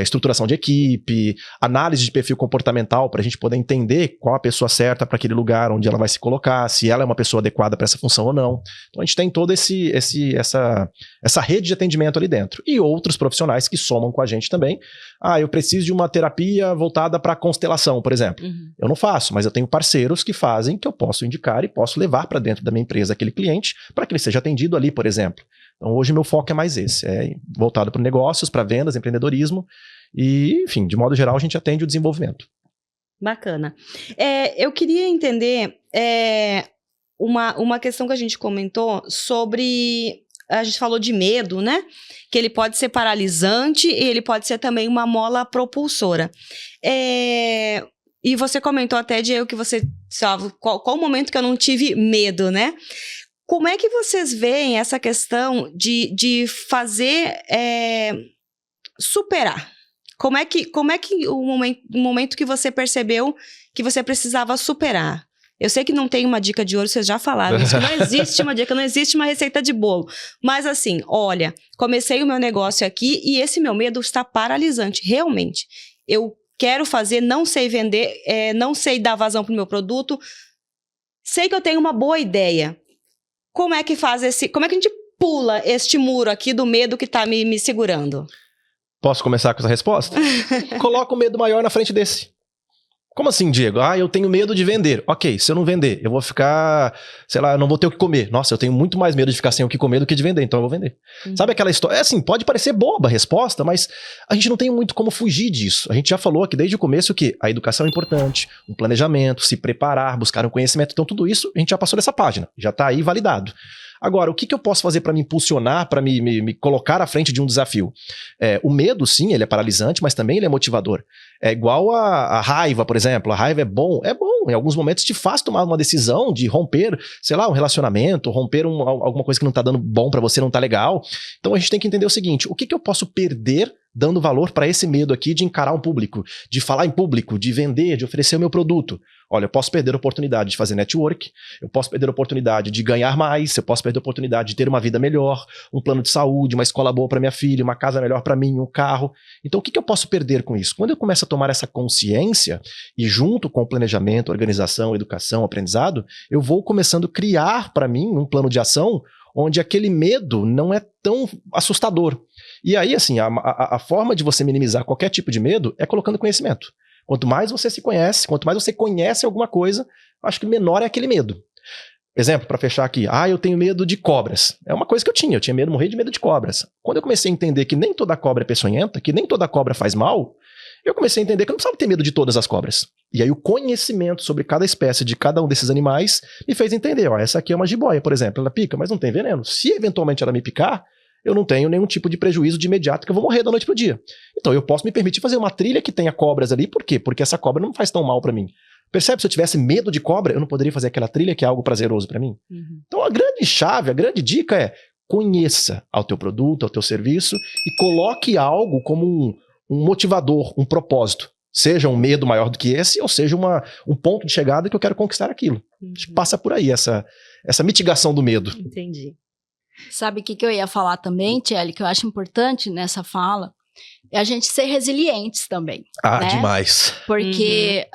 estruturação de equipe, análise de perfil comportamental, para a gente poder entender qual a pessoa certa para aquele lugar onde ela vai se colocar, se ela é uma pessoa adequada para essa função ou não. Então a gente tem toda essa rede de atendimento ali dentro. E outros profissionais que somam com a gente também. Eu preciso de uma terapia voltada para constelação, por exemplo. Eu não faço, mas eu tenho parceiros que fazem, que eu posso indicar e posso levar para dentro da minha empresa aquele cliente para que ele seja atendido ali, por exemplo. Então hoje meu foco é mais esse, voltado para negócios, para vendas, empreendedorismo e, enfim, de modo geral a gente atende o desenvolvimento. Bacana. Eu queria entender uma questão que a gente comentou sobre... A gente falou de medo, né? Que ele pode ser paralisante e ele pode ser também uma mola propulsora. E você comentou até, Diego, que você... Qual o momento que eu não tive medo, né? Como é que vocês veem essa questão de fazer superar? Como é que o momento que você percebeu que você precisava superar? Eu sei que não tem uma dica de ouro, vocês já falaram isso, que não existe uma dica, não existe uma receita de bolo. Mas assim, olha, comecei o meu negócio aqui e esse meu medo está paralisante, realmente. Eu quero fazer, não sei vender, não sei dar vazão pro meu produto, sei que eu tenho uma boa ideia. Como é que como é que a gente pula este muro aqui do medo que tá me segurando? Posso começar com essa resposta? Coloca o medo maior na frente desse. Como assim, Diego? Eu tenho medo de vender. Ok, se eu não vender, eu vou ficar, sei lá, eu não vou ter o que comer. Nossa, eu tenho muito mais medo de ficar sem o que comer do que de vender, então eu vou vender. Sabe aquela história? Assim, pode parecer boba a resposta, mas a gente não tem muito como fugir disso. A gente já falou aqui desde o começo que a educação é importante, um planejamento, se preparar, buscar um conhecimento. Então tudo isso a gente já passou dessa página, já está aí validado. Agora, o que eu posso fazer para me impulsionar, para me colocar à frente de um desafio? O medo, sim, ele é paralisante, mas também ele é motivador. É igual a raiva, por exemplo. A raiva é bom. Em alguns momentos te faz tomar uma decisão de romper, sei lá, um relacionamento, romper alguma coisa que não está dando bom para você, não está legal. Então a gente tem que entender o seguinte, o que eu posso perder dando valor para esse medo aqui de encarar um público, de falar em público, de vender, de oferecer o meu produto? Olha, eu posso perder a oportunidade de fazer network, eu posso perder a oportunidade de ganhar mais, eu posso perder a oportunidade de ter uma vida melhor, um plano de saúde, uma escola boa para minha filha, uma casa melhor para mim, um carro. Então o que eu posso perder com isso? Quando eu começo a tomar essa consciência e junto com o planejamento, organização, educação, aprendizado, eu vou começando a criar para mim um plano de ação onde aquele medo não é tão assustador. E aí, assim, a forma de você minimizar qualquer tipo de medo é colocando conhecimento. Quanto mais você se conhece, quanto mais você conhece alguma coisa, acho que menor é aquele medo. Exemplo, para fechar aqui, eu tenho medo de cobras. É uma coisa que eu tinha medo, morrer de medo de cobras. Quando eu comecei a entender que nem toda cobra é peçonhenta, que nem toda cobra faz mal, eu comecei a entender que eu não precisava ter medo de todas as cobras. E aí o conhecimento sobre cada espécie de cada um desses animais me fez entender, essa aqui é uma jiboia, por exemplo, ela pica, mas não tem veneno. Se eventualmente ela me picar, eu não tenho nenhum tipo de prejuízo de imediato que eu vou morrer da noite pro dia. Então eu posso me permitir fazer uma trilha que tenha cobras ali, por quê? Porque essa cobra não faz tão mal para mim. Percebe? Se eu tivesse medo de cobra, eu não poderia fazer aquela trilha que é algo prazeroso para mim. Então a grande chave, a grande dica é conheça ao teu produto, ao teu serviço e coloque algo como um motivador, um propósito. Seja um medo maior do que esse, ou seja um ponto de chegada que eu quero conquistar aquilo. Acho que passa por aí essa mitigação do medo. Entendi. Sabe o que eu ia falar também, Tiele, que eu acho importante nessa fala? É a gente ser resilientes também. Né? Demais. Porque,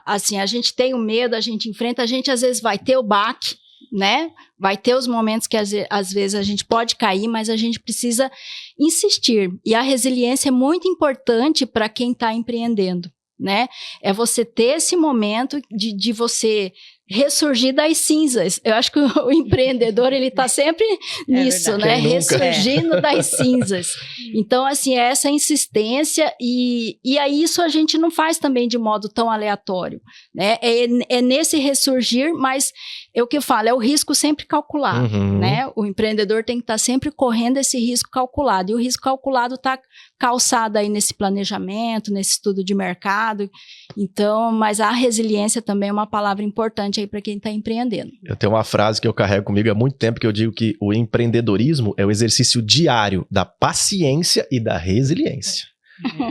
assim, a gente tem o medo, a gente enfrenta, a gente às vezes vai ter o baque, né? Vai ter os momentos que às vezes a gente pode cair, mas a gente precisa insistir. E a resiliência é muito importante para quem está empreendendo, né? É você ter esse momento de você ressurgir das cinzas. Eu acho que o empreendedor, ele tá sempre nisso, né? Ressurgindo das cinzas. Então, assim, é essa insistência e aí isso a gente não faz também de modo tão aleatório, né? É nesse ressurgir, mas é o que eu falo, é o risco sempre calculado, né? O empreendedor tem que estar sempre correndo esse risco calculado. E o risco calculado está calçado aí nesse planejamento, nesse estudo de mercado. Então, mas a resiliência também é uma palavra importante aí para quem está empreendendo. Eu tenho uma frase que eu carrego comigo há muito tempo que eu digo que o empreendedorismo é o exercício diário da paciência e da resiliência.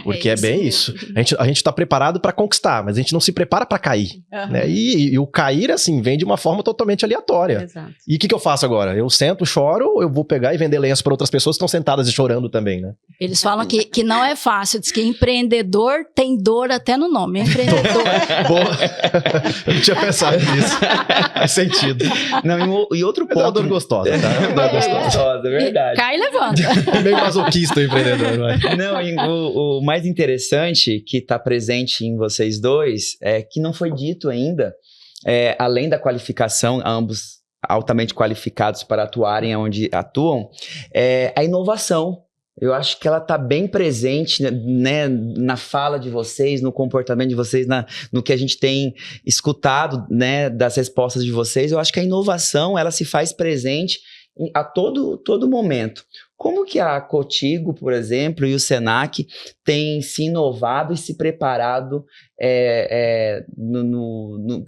Porque é bem isso. A gente tá preparado para conquistar, mas a gente não se prepara para cair. Né? E o cair, assim, vem de uma forma totalmente aleatória. Exato. E o que eu faço agora? Eu sento, choro, ou eu vou pegar e vender lenço para outras pessoas que estão sentadas e chorando também, né? Eles falam que não é fácil. Diz que empreendedor tem dor até no nome. Empreendedor. Boa. Eu não tinha pensado nisso. Faz sentido. Não, e outro ponto... É uma dor gostosa, tá? Dor gostosa, é verdade. Cai e levanta. É meio masoquista o empreendedor, vai. Não, e o mais interessante que está presente em vocês dois é que não foi dito ainda, além da qualificação, ambos altamente qualificados para atuarem onde atuam, a inovação. Eu acho que ela está bem presente, né, na fala de vocês, no comportamento de vocês, no que a gente tem escutado, né, das respostas de vocês. Eu acho que a inovação ela se faz presente a todo momento. Como que a Contigo, por exemplo, e o Senac têm se inovado e se preparado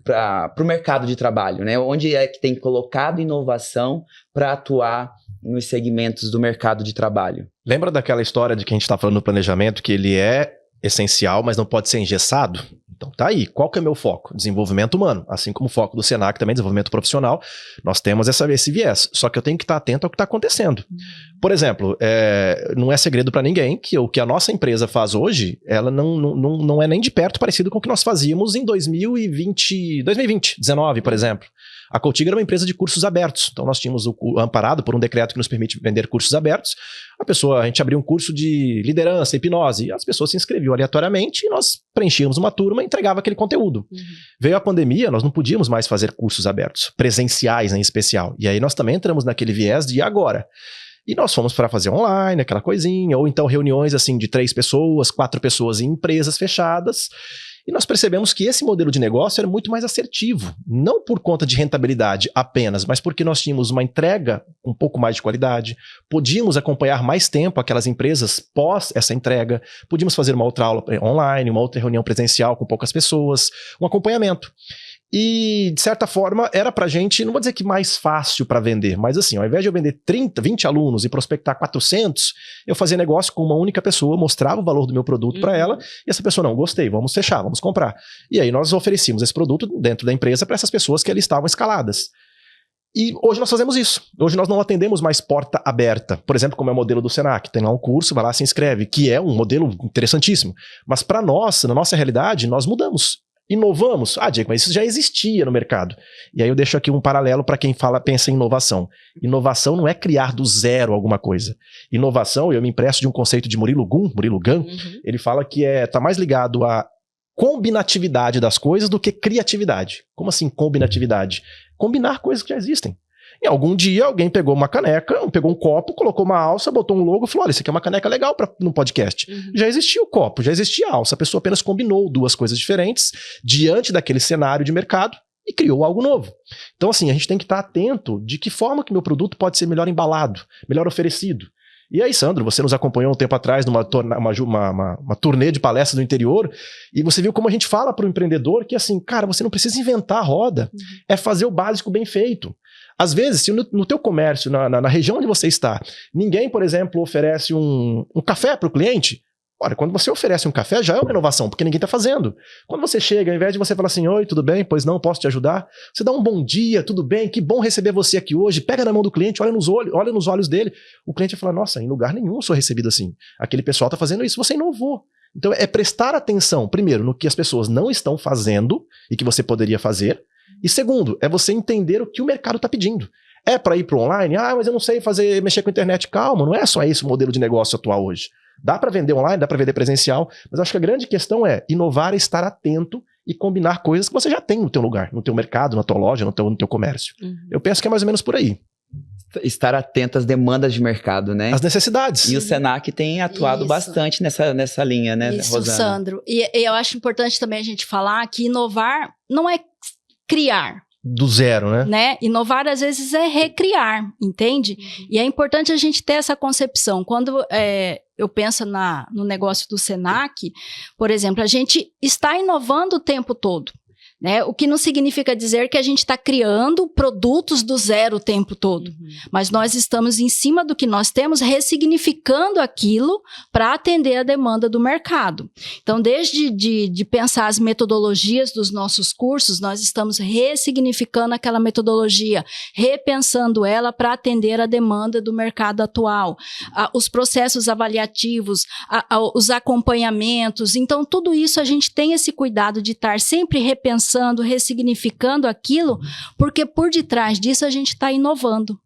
para o mercado de trabalho, né? Onde é que tem colocado inovação para atuar nos segmentos do mercado de trabalho? Lembra daquela história de que a gente está falando no planejamento, que ele é essencial, mas não pode ser engessado? Então tá aí, qual que é o meu foco? Desenvolvimento humano, assim como o foco do Senac também, desenvolvimento profissional, nós temos esse viés, só que eu tenho que estar atento ao que está acontecendo. Por exemplo, não é segredo para ninguém que o que a nossa empresa faz hoje, ela não é nem de perto parecido com o que nós fazíamos em 2019, por exemplo. A Coutiga era uma empresa de cursos abertos, então nós tínhamos amparado por um decreto que nos permite vender cursos abertos. A gente abriu um curso de liderança, hipnose, e as pessoas se inscreviam aleatoriamente e nós preenchíamos uma turma e entregava aquele conteúdo. Veio a pandemia, nós não podíamos mais fazer cursos abertos, presenciais em especial, e aí nós também entramos naquele viés de agora. E nós fomos para fazer online, aquela coisinha, ou então reuniões assim de 3 pessoas, 4 pessoas em empresas fechadas. E nós percebemos que esse modelo de negócio era muito mais assertivo, não por conta de rentabilidade apenas, mas porque nós tínhamos uma entrega um pouco mais de qualidade, podíamos acompanhar mais tempo aquelas empresas pós essa entrega, podíamos fazer uma outra aula online, uma outra reunião presencial com poucas pessoas, um acompanhamento. E, de certa forma, era pra gente, não vou dizer que mais fácil para vender, mas assim, ao invés de eu vender 30, 20 alunos e prospectar 400, eu fazia negócio com uma única pessoa, mostrava o valor do meu produto para ela, e essa pessoa, não, gostei, vamos fechar, vamos comprar. E aí nós oferecíamos esse produto dentro da empresa para essas pessoas que ali estavam escaladas. E hoje nós fazemos isso. Hoje nós não atendemos mais porta aberta. Por exemplo, como é o modelo do Senac. Tem lá um curso, vai lá, se inscreve, que é um modelo interessantíssimo. Mas para nós, na nossa realidade, nós mudamos. Inovamos? Diego, mas isso já existia no mercado. E aí eu deixo aqui um paralelo para quem pensa em inovação. Inovação não é criar do zero alguma coisa. Inovação, eu me empresto de um conceito de Murilo Gun, ele fala que tá mais ligado à combinatividade das coisas do que criatividade. Como assim combinatividade? Combinar coisas que já existem. Em algum dia alguém pegou uma caneca, pegou um copo, colocou uma alça, botou um logo e falou, olha, isso aqui é uma caneca legal no podcast. Já existia o copo, já existia a alça, a pessoa apenas combinou 2 coisas diferentes diante daquele cenário de mercado e criou algo novo. Então assim, a gente tem que estar atento de que forma que meu produto pode ser melhor embalado, melhor oferecido. E aí, Sandro, você nos acompanhou um tempo atrás numa turnê de palestras no interior, e você viu como a gente fala para o empreendedor que assim, cara, você não precisa inventar a roda, é fazer o básico bem feito. Às vezes, se no teu comércio, na região onde você está, ninguém, por exemplo, oferece um café para o cliente, olha, quando você oferece um café, já é uma inovação, porque ninguém está fazendo. Quando você chega, ao invés de você falar assim, oi, tudo bem? Pois não, posso te ajudar? Você dá um bom dia, tudo bem? Que bom receber você aqui hoje. Pega na mão do cliente, olha nos olhos dele. O cliente vai falar, nossa, em lugar nenhum eu sou recebido assim. Aquele pessoal está fazendo isso, você inovou. Então é prestar atenção, primeiro, no que as pessoas não estão fazendo e que você poderia fazer. E segundo, é você entender o que o mercado está pedindo. É para ir para o online? Mas eu não sei mexer com a internet. Calma, não é só esse o modelo de negócio atual hoje. Dá para vender online, dá para vender presencial, mas acho que a grande questão é inovar, estar atento e combinar coisas que você já tem no teu lugar, no teu mercado, na tua loja, no teu comércio. Eu penso que é mais ou menos por aí. Estar atento às demandas de mercado, né? As necessidades. E o Senac tem atuado bastante nessa linha, né, isso, Rosana? Sandro. E eu acho importante também a gente falar que inovar não é criar. Do zero, né? Inovar, às vezes, é recriar, entende? E é importante a gente ter essa concepção. Quando eu penso no negócio do Senac, por exemplo, a gente está inovando o tempo todo. O que não significa dizer que a gente está criando produtos do zero o tempo todo, mas nós estamos em cima do que nós temos, ressignificando aquilo para atender a demanda do mercado. Então, desde de pensar as metodologias dos nossos cursos, nós estamos ressignificando aquela metodologia, repensando ela para atender a demanda do mercado atual. Os processos avaliativos, os acompanhamentos, então tudo isso a gente tem esse cuidado de estar sempre repensando, ressignificando aquilo, porque por detrás disso a gente está inovando.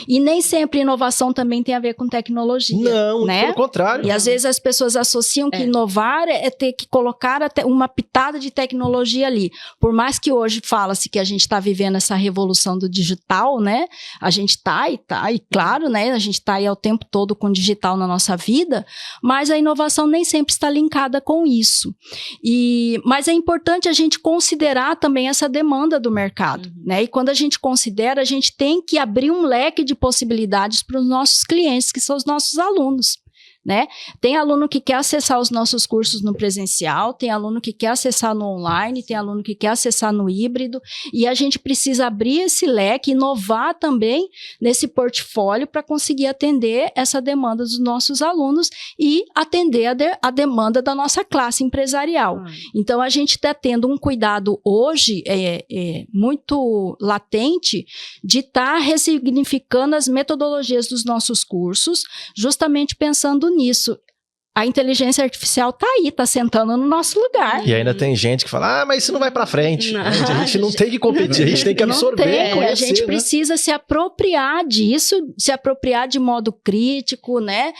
E nem sempre inovação também tem a ver com tecnologia. Não, pelo contrário. E às vezes as pessoas associam que inovar é ter que colocar até uma pitada de tecnologia ali. Por mais que hoje fala-se que a gente está vivendo essa revolução do digital, né? A gente está e claro, né? A gente está aí ao tempo todo com o digital na nossa vida, mas a inovação nem sempre está linkada com isso. Mas é importante a gente considerar também essa demanda do mercado, né? E quando a gente considera, a gente tem que abrir um leque de possibilidades para os nossos clientes, que são os nossos alunos. né? Tem aluno que quer acessar os nossos cursos no presencial, tem aluno que quer acessar no online, tem aluno que quer acessar no híbrido, e a gente precisa abrir esse leque, inovar também nesse portfólio para conseguir atender essa demanda dos nossos alunos e atender a demanda da nossa classe empresarial. Então, a gente está tendo um cuidado hoje muito latente de estar ressignificando as metodologias dos nossos cursos, justamente pensando nisso. A inteligência artificial está aí, está sentando no nosso lugar. E ainda tem gente que fala, mas isso não vai para frente. A gente não tem que competir, a gente tem que absorver, conhecer, a gente precisa se apropriar disso, se apropriar de modo crítico, né?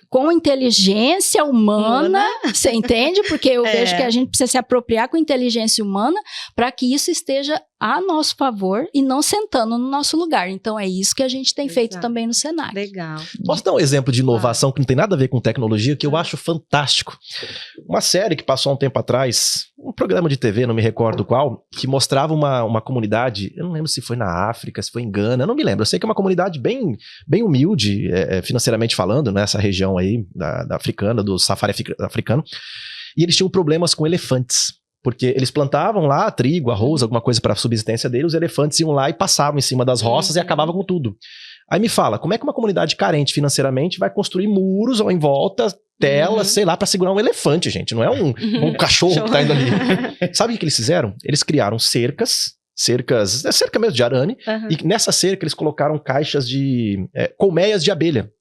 Com inteligência humana, você entende? Porque eu vejo que a gente precisa se apropriar com inteligência humana para que isso esteja a nosso favor e não sentando no nosso lugar. Então, é isso que a gente tem feito também no Senac. Legal. Posso dar um exemplo de inovação que não tem nada a ver com tecnologia, que eu acho fantástico? Uma série que passou há um tempo atrás, um programa de TV, não me recordo qual, que mostrava uma comunidade, eu não lembro se foi na África, se foi em Gana, eu não me lembro. Eu sei que é uma comunidade bem humilde, financeiramente falando, nessa região aí da africana, do safari africano, e eles tinham problemas com elefantes. Porque eles plantavam lá trigo, arroz, alguma coisa para a subsistência deles, os elefantes iam lá e passavam em cima das roças e acabavam com tudo. Aí me fala, como é que uma comunidade carente financeiramente vai construir muros ou em volta, telas, sei lá, para segurar um elefante, gente? Não é um cachorro que tá indo ali. Sabe o que eles fizeram? Eles criaram cercas, cerca mesmo de arame, e nessa cerca eles colocaram caixas de colmeias de abelha.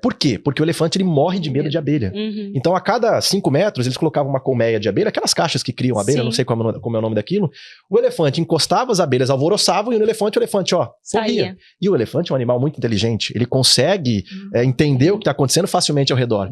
Por quê? Porque o elefante ele morre de medo de abelha. Então, a cada 5 metros, eles colocavam uma colmeia de abelha, aquelas caixas que criam abelha, não sei como é o nome daquilo. O elefante encostava as abelhas, alvoroçavam, e o elefante, morria. E o elefante é um animal muito inteligente, ele consegue entender o que está acontecendo facilmente ao redor.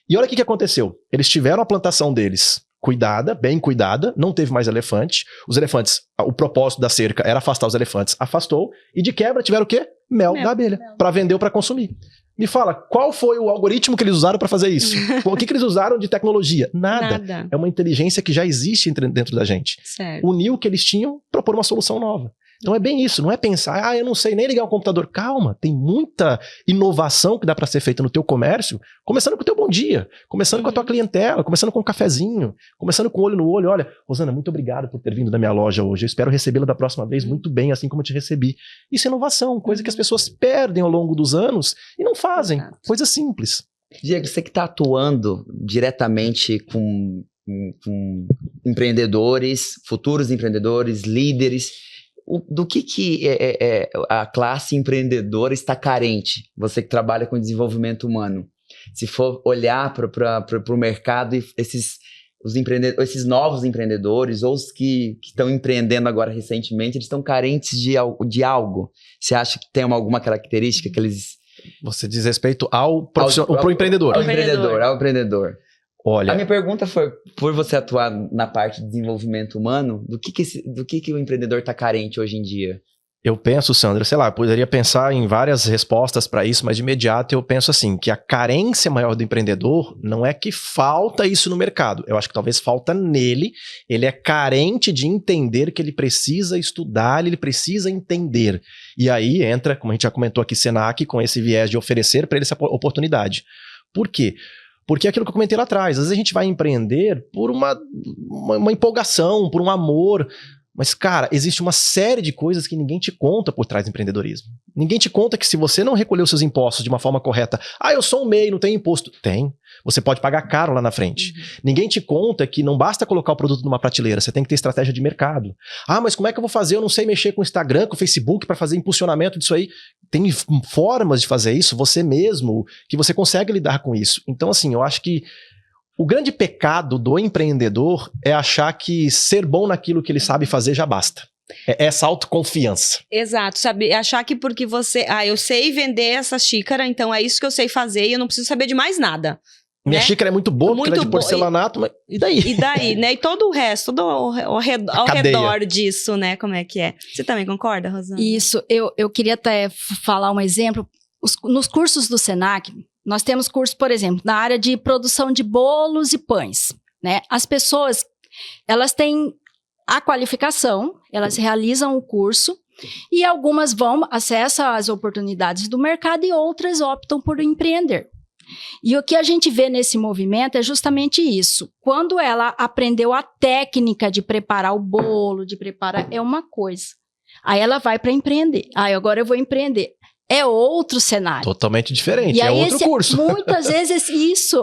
E olha o que aconteceu. Eles tiveram a plantação deles cuidada, bem cuidada, não teve mais elefante. Os elefantes, o propósito da cerca era afastar os elefantes, afastou, e de quebra tiveram o quê? Mel da abelha, para vender ou para consumir. Me fala, qual foi o algoritmo que eles usaram para fazer isso? O que eles usaram de tecnologia? Nada. É uma inteligência que já existe dentro da gente. Certo. Uniu o que eles tinham, propor uma solução nova. Então é bem isso, não é pensar, eu não sei nem ligar um computador. Calma, tem muita inovação que dá para ser feita no teu comércio, começando com o teu bom dia, começando com a tua clientela, começando com um cafezinho, começando com olho no olho. Olha, Rosana, muito obrigado por ter vindo da minha loja hoje, eu espero recebê-la da próxima vez muito bem, assim como eu te recebi. Isso é inovação, coisa que as pessoas perdem ao longo dos anos e não fazem, coisa simples. Diego, você que está atuando diretamente com empreendedores, futuros empreendedores, líderes, do que a classe empreendedora está carente? Você que trabalha com desenvolvimento humano. Se for olhar para o mercado e esses novos empreendedores ou os que estão empreendendo agora recentemente, eles estão carentes de algo. Você acha que tem alguma característica que eles... Você diz respeito ao empreendedor. Ao empreendedor. Olha, a minha pergunta foi, por você atuar na parte de desenvolvimento humano, do que o empreendedor está carente hoje em dia? Eu penso, Sandra, sei lá, eu poderia pensar em várias respostas para isso, mas de imediato eu penso assim, que a carência maior do empreendedor não é que falta isso no mercado. Eu acho que talvez falta nele, ele é carente de entender que ele precisa estudar, ele precisa entender. E aí entra, como a gente já comentou aqui, Senac, com esse viés de oferecer para ele essa oportunidade. Por quê? Porque é aquilo que eu comentei lá atrás, às vezes a gente vai empreender por uma empolgação, por um amor, mas, cara, existe uma série de coisas que ninguém te conta por trás do empreendedorismo. Ninguém te conta que se você não recolher os seus impostos de uma forma correta, eu sou um MEI, não tenho imposto. Tem. Você pode pagar caro lá na frente. Ninguém te conta que não basta colocar o produto numa prateleira, você tem que ter estratégia de mercado. Mas como é que eu vou fazer? Eu não sei mexer com o Instagram, com o Facebook para fazer impulsionamento disso aí. Tem formas de fazer isso, você mesmo, que você consegue lidar com isso. Então, assim, eu acho que o grande pecado do empreendedor é achar que ser bom naquilo que ele sabe fazer já basta. É essa autoconfiança. Exato, sabe? Achar que porque você... eu sei vender essa xícara, então é isso que eu sei fazer e eu não preciso saber de mais nada. Minha xícara é muito boa, porque ela é de porcelanato, mas e daí? E daí, né? E todo o resto, todo ao redor disso, né? Como é que é? Você também concorda, Rosana? Isso, eu queria até falar um exemplo. Nos cursos do Senac, nós temos curso, por exemplo, na área de produção de bolos e pães, né? As pessoas, elas têm a qualificação, elas realizam o curso e algumas acessam as oportunidades do mercado e outras optam por empreender. E o que a gente vê nesse movimento é justamente isso. Quando ela aprendeu a técnica de preparar o bolo, é uma coisa. Aí ela vai para empreender. Aí agora eu vou empreender. É outro cenário. Totalmente diferente, e aí é outro curso. Muitas vezes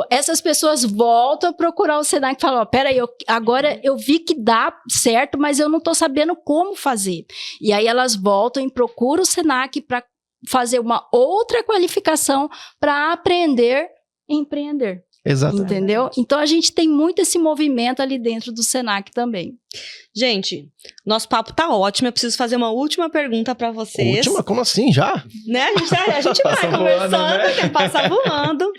essas pessoas voltam a procurar o Senac e falam, peraí, agora eu vi que dá certo, mas eu não estou sabendo como fazer. E aí elas voltam e procuram o Senac para fazer uma outra qualificação para aprender a empreender. Exato. Entendeu? Então a gente tem muito esse movimento ali dentro do Senac também. Gente, nosso papo tá ótimo. Eu preciso fazer uma última pergunta para vocês. Última? Como assim? Já? Né? A gente vai conversando, voando, né? Passa voando.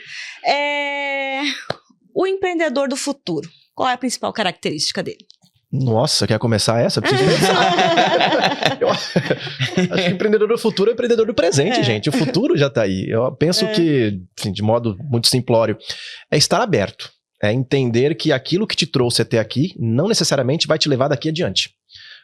O empreendedor do futuro, qual é a principal característica dele? Nossa, quer começar essa? Preciso pensar. Acho que empreendedor do futuro é empreendedor do presente, gente. O futuro já tá aí. Eu penso que, assim, de modo muito simplório, é estar aberto. É entender que aquilo que te trouxe até aqui não necessariamente vai te levar daqui adiante.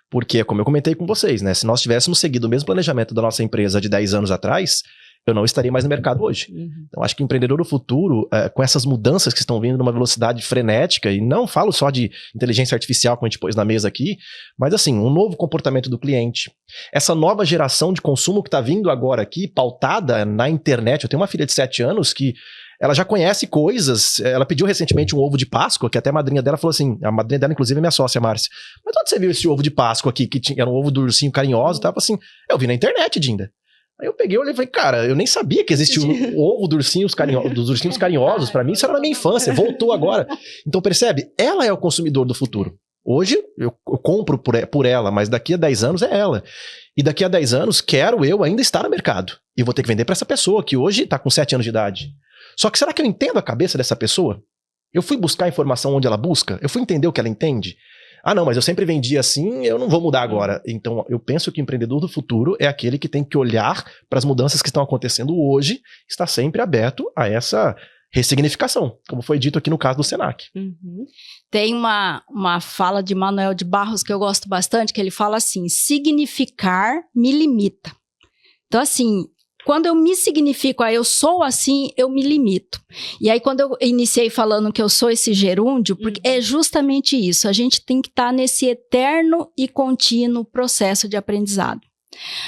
Porque, como eu comentei com vocês, né? Se nós tivéssemos seguido o mesmo planejamento da nossa empresa de 10 anos atrás, eu não estaria mais no mercado hoje. Então, acho que o empreendedor do futuro, com essas mudanças que estão vindo numa velocidade frenética, e não falo só de inteligência artificial, como a gente pôs na mesa aqui, mas assim, um novo comportamento do cliente. Essa nova geração de consumo que está vindo agora aqui, pautada na internet. Eu tenho uma filha de 7 anos que ela já conhece coisas. Ela pediu recentemente um ovo de Páscoa, que até a madrinha dela falou assim, a madrinha dela inclusive é minha sócia, Márcia, mas onde você viu esse ovo de Páscoa aqui, que era um ovo do ursinho carinhoso? Tava assim, eu vi na internet, Dinda. Aí eu peguei, olhei e falei, cara, eu nem sabia que existia o ovo dos ursinhos carinhosos. Pra mim, isso era na minha infância, voltou agora. Então, percebe? Ela é o consumidor do futuro. Hoje, eu compro por ela, mas daqui a 10 anos é ela. E daqui a 10 anos, quero eu ainda estar no mercado. E vou ter que vender pra essa pessoa, que hoje tá com 7 anos de idade. Só que será que eu entendo a cabeça dessa pessoa? Eu fui buscar informação onde ela busca? Eu fui entender o que ela entende? Ah, não, mas eu sempre vendi assim, eu não vou mudar agora. Então, eu penso que o empreendedor do futuro é aquele que tem que olhar para as mudanças que estão acontecendo hoje, está sempre aberto a essa ressignificação, como foi dito aqui no caso do Senac. Tem uma fala de Manuel de Barros que eu gosto bastante, que ele fala assim, significar me limita. Então, assim, quando eu me significo, eu sou assim, eu me limito. E aí, quando eu iniciei falando que eu sou esse gerúndio, porque é justamente isso. A gente tem que estar nesse eterno e contínuo processo de aprendizado.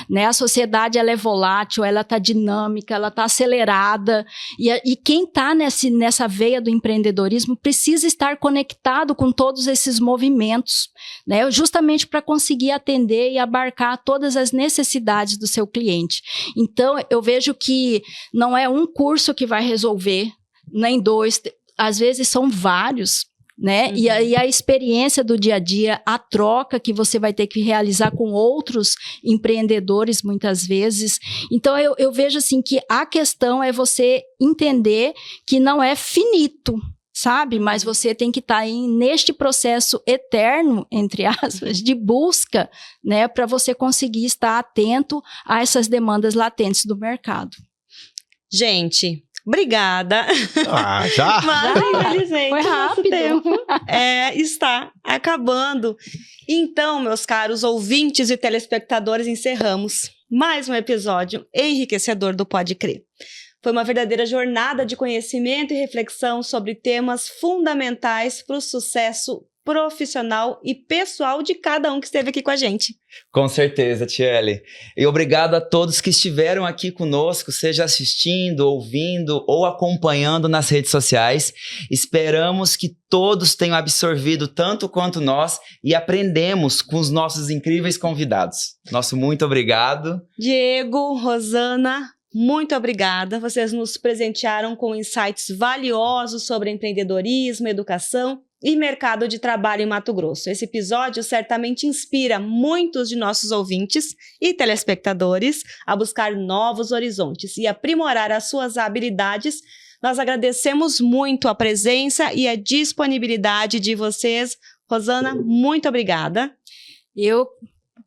Né? A sociedade, ela é volátil, ela está dinâmica, ela está acelerada. E quem está nessa veia do empreendedorismo precisa estar conectado com todos esses movimentos, né? Justamente para conseguir atender e abarcar todas as necessidades do seu cliente. Então, eu vejo que não é um curso que vai resolver, nem 2, às vezes são vários. Né? E a experiência do dia a dia, a troca que você vai ter que realizar com outros empreendedores muitas vezes. Então eu vejo assim que a questão é você entender que não é finito, sabe? Mas você tem que estar neste processo eterno, entre aspas, de busca, né? Para você conseguir estar atento a essas demandas latentes do mercado. Gente, obrigada. Ah, já? Mas, infelizmente, foi rápido. Nosso tempo está acabando. Então, meus caros ouvintes e telespectadores, encerramos mais um episódio enriquecedor do Pode Crer. Foi uma verdadeira jornada de conhecimento e reflexão sobre temas fundamentais para o sucesso profissional e pessoal de cada um que esteve aqui com a gente. Com certeza, Tiele. E obrigado a todos que estiveram aqui conosco, seja assistindo, ouvindo ou acompanhando nas redes sociais. Esperamos que todos tenham absorvido tanto quanto nós e aprendemos com os nossos incríveis convidados. Nosso muito obrigado. Diego, Rosana, muito obrigada. Vocês nos presentearam com insights valiosos sobre empreendedorismo, educação e mercado de trabalho em Mato Grosso. Esse episódio certamente inspira muitos de nossos ouvintes e telespectadores a buscar novos horizontes e aprimorar as suas habilidades. Nós agradecemos muito a presença e a disponibilidade de vocês. Rosana, muito obrigada. Eu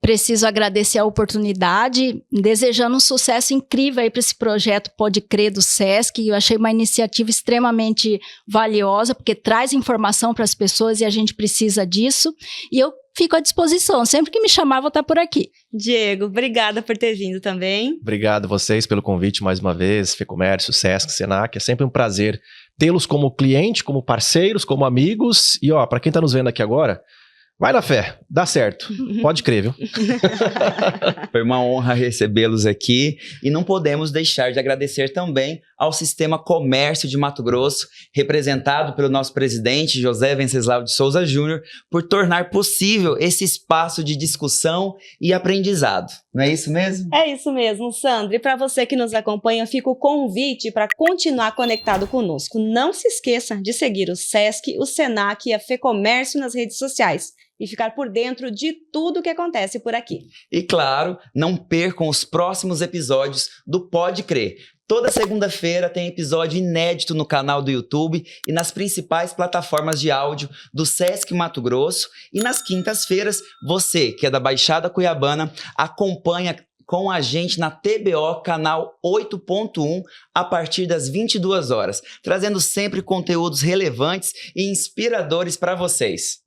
preciso agradecer a oportunidade, desejando um sucesso incrível aí para esse projeto Pode Crer do Sesc. Eu achei uma iniciativa extremamente valiosa, porque traz informação para as pessoas e a gente precisa disso. E eu fico à disposição. Sempre que me chamar, vou estar por aqui. Diego, obrigada por ter vindo também. Obrigado a vocês pelo convite mais uma vez, FEComércio, Sesc, Senac. É sempre um prazer tê-los como cliente, como parceiros, como amigos. E ó, para quem está nos vendo aqui agora, vai na fé, dá certo. Pode crer, viu? Foi uma honra recebê-los aqui e não podemos deixar de agradecer também ao Sistema Comércio de Mato Grosso, representado pelo nosso presidente José Venceslau de Souza Júnior, por tornar possível esse espaço de discussão e aprendizado. Não é isso mesmo? É isso mesmo, Sandro. E para você que nos acompanha, fica o convite para continuar conectado conosco. Não se esqueça de seguir o Sesc, o Senac e a FEComércio nas redes sociais e ficar por dentro de tudo que acontece por aqui. E claro, não percam os próximos episódios do Pode Crer. Toda segunda-feira tem episódio inédito no canal do YouTube e nas principais plataformas de áudio do Sesc Mato Grosso. E nas quintas-feiras, você, que é da Baixada Cuiabana, acompanha com a gente na TBO, canal 8.1, a partir das 22 horas, trazendo sempre conteúdos relevantes e inspiradores para vocês.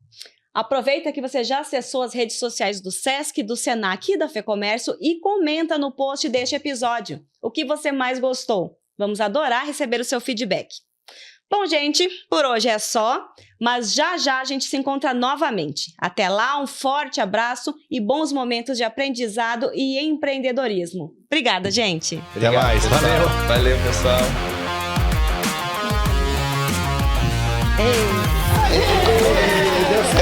Aproveita que você já acessou as redes sociais do Sesc, do Senac e da FEComércio e comenta no post deste episódio o que você mais gostou. Vamos adorar receber o seu feedback. Bom, gente, por hoje é só, mas já já a gente se encontra novamente. Até lá, um forte abraço e bons momentos de aprendizado e empreendedorismo. Obrigada, gente. Até mais. Valeu. Valeu, pessoal. Ei. Deu certo.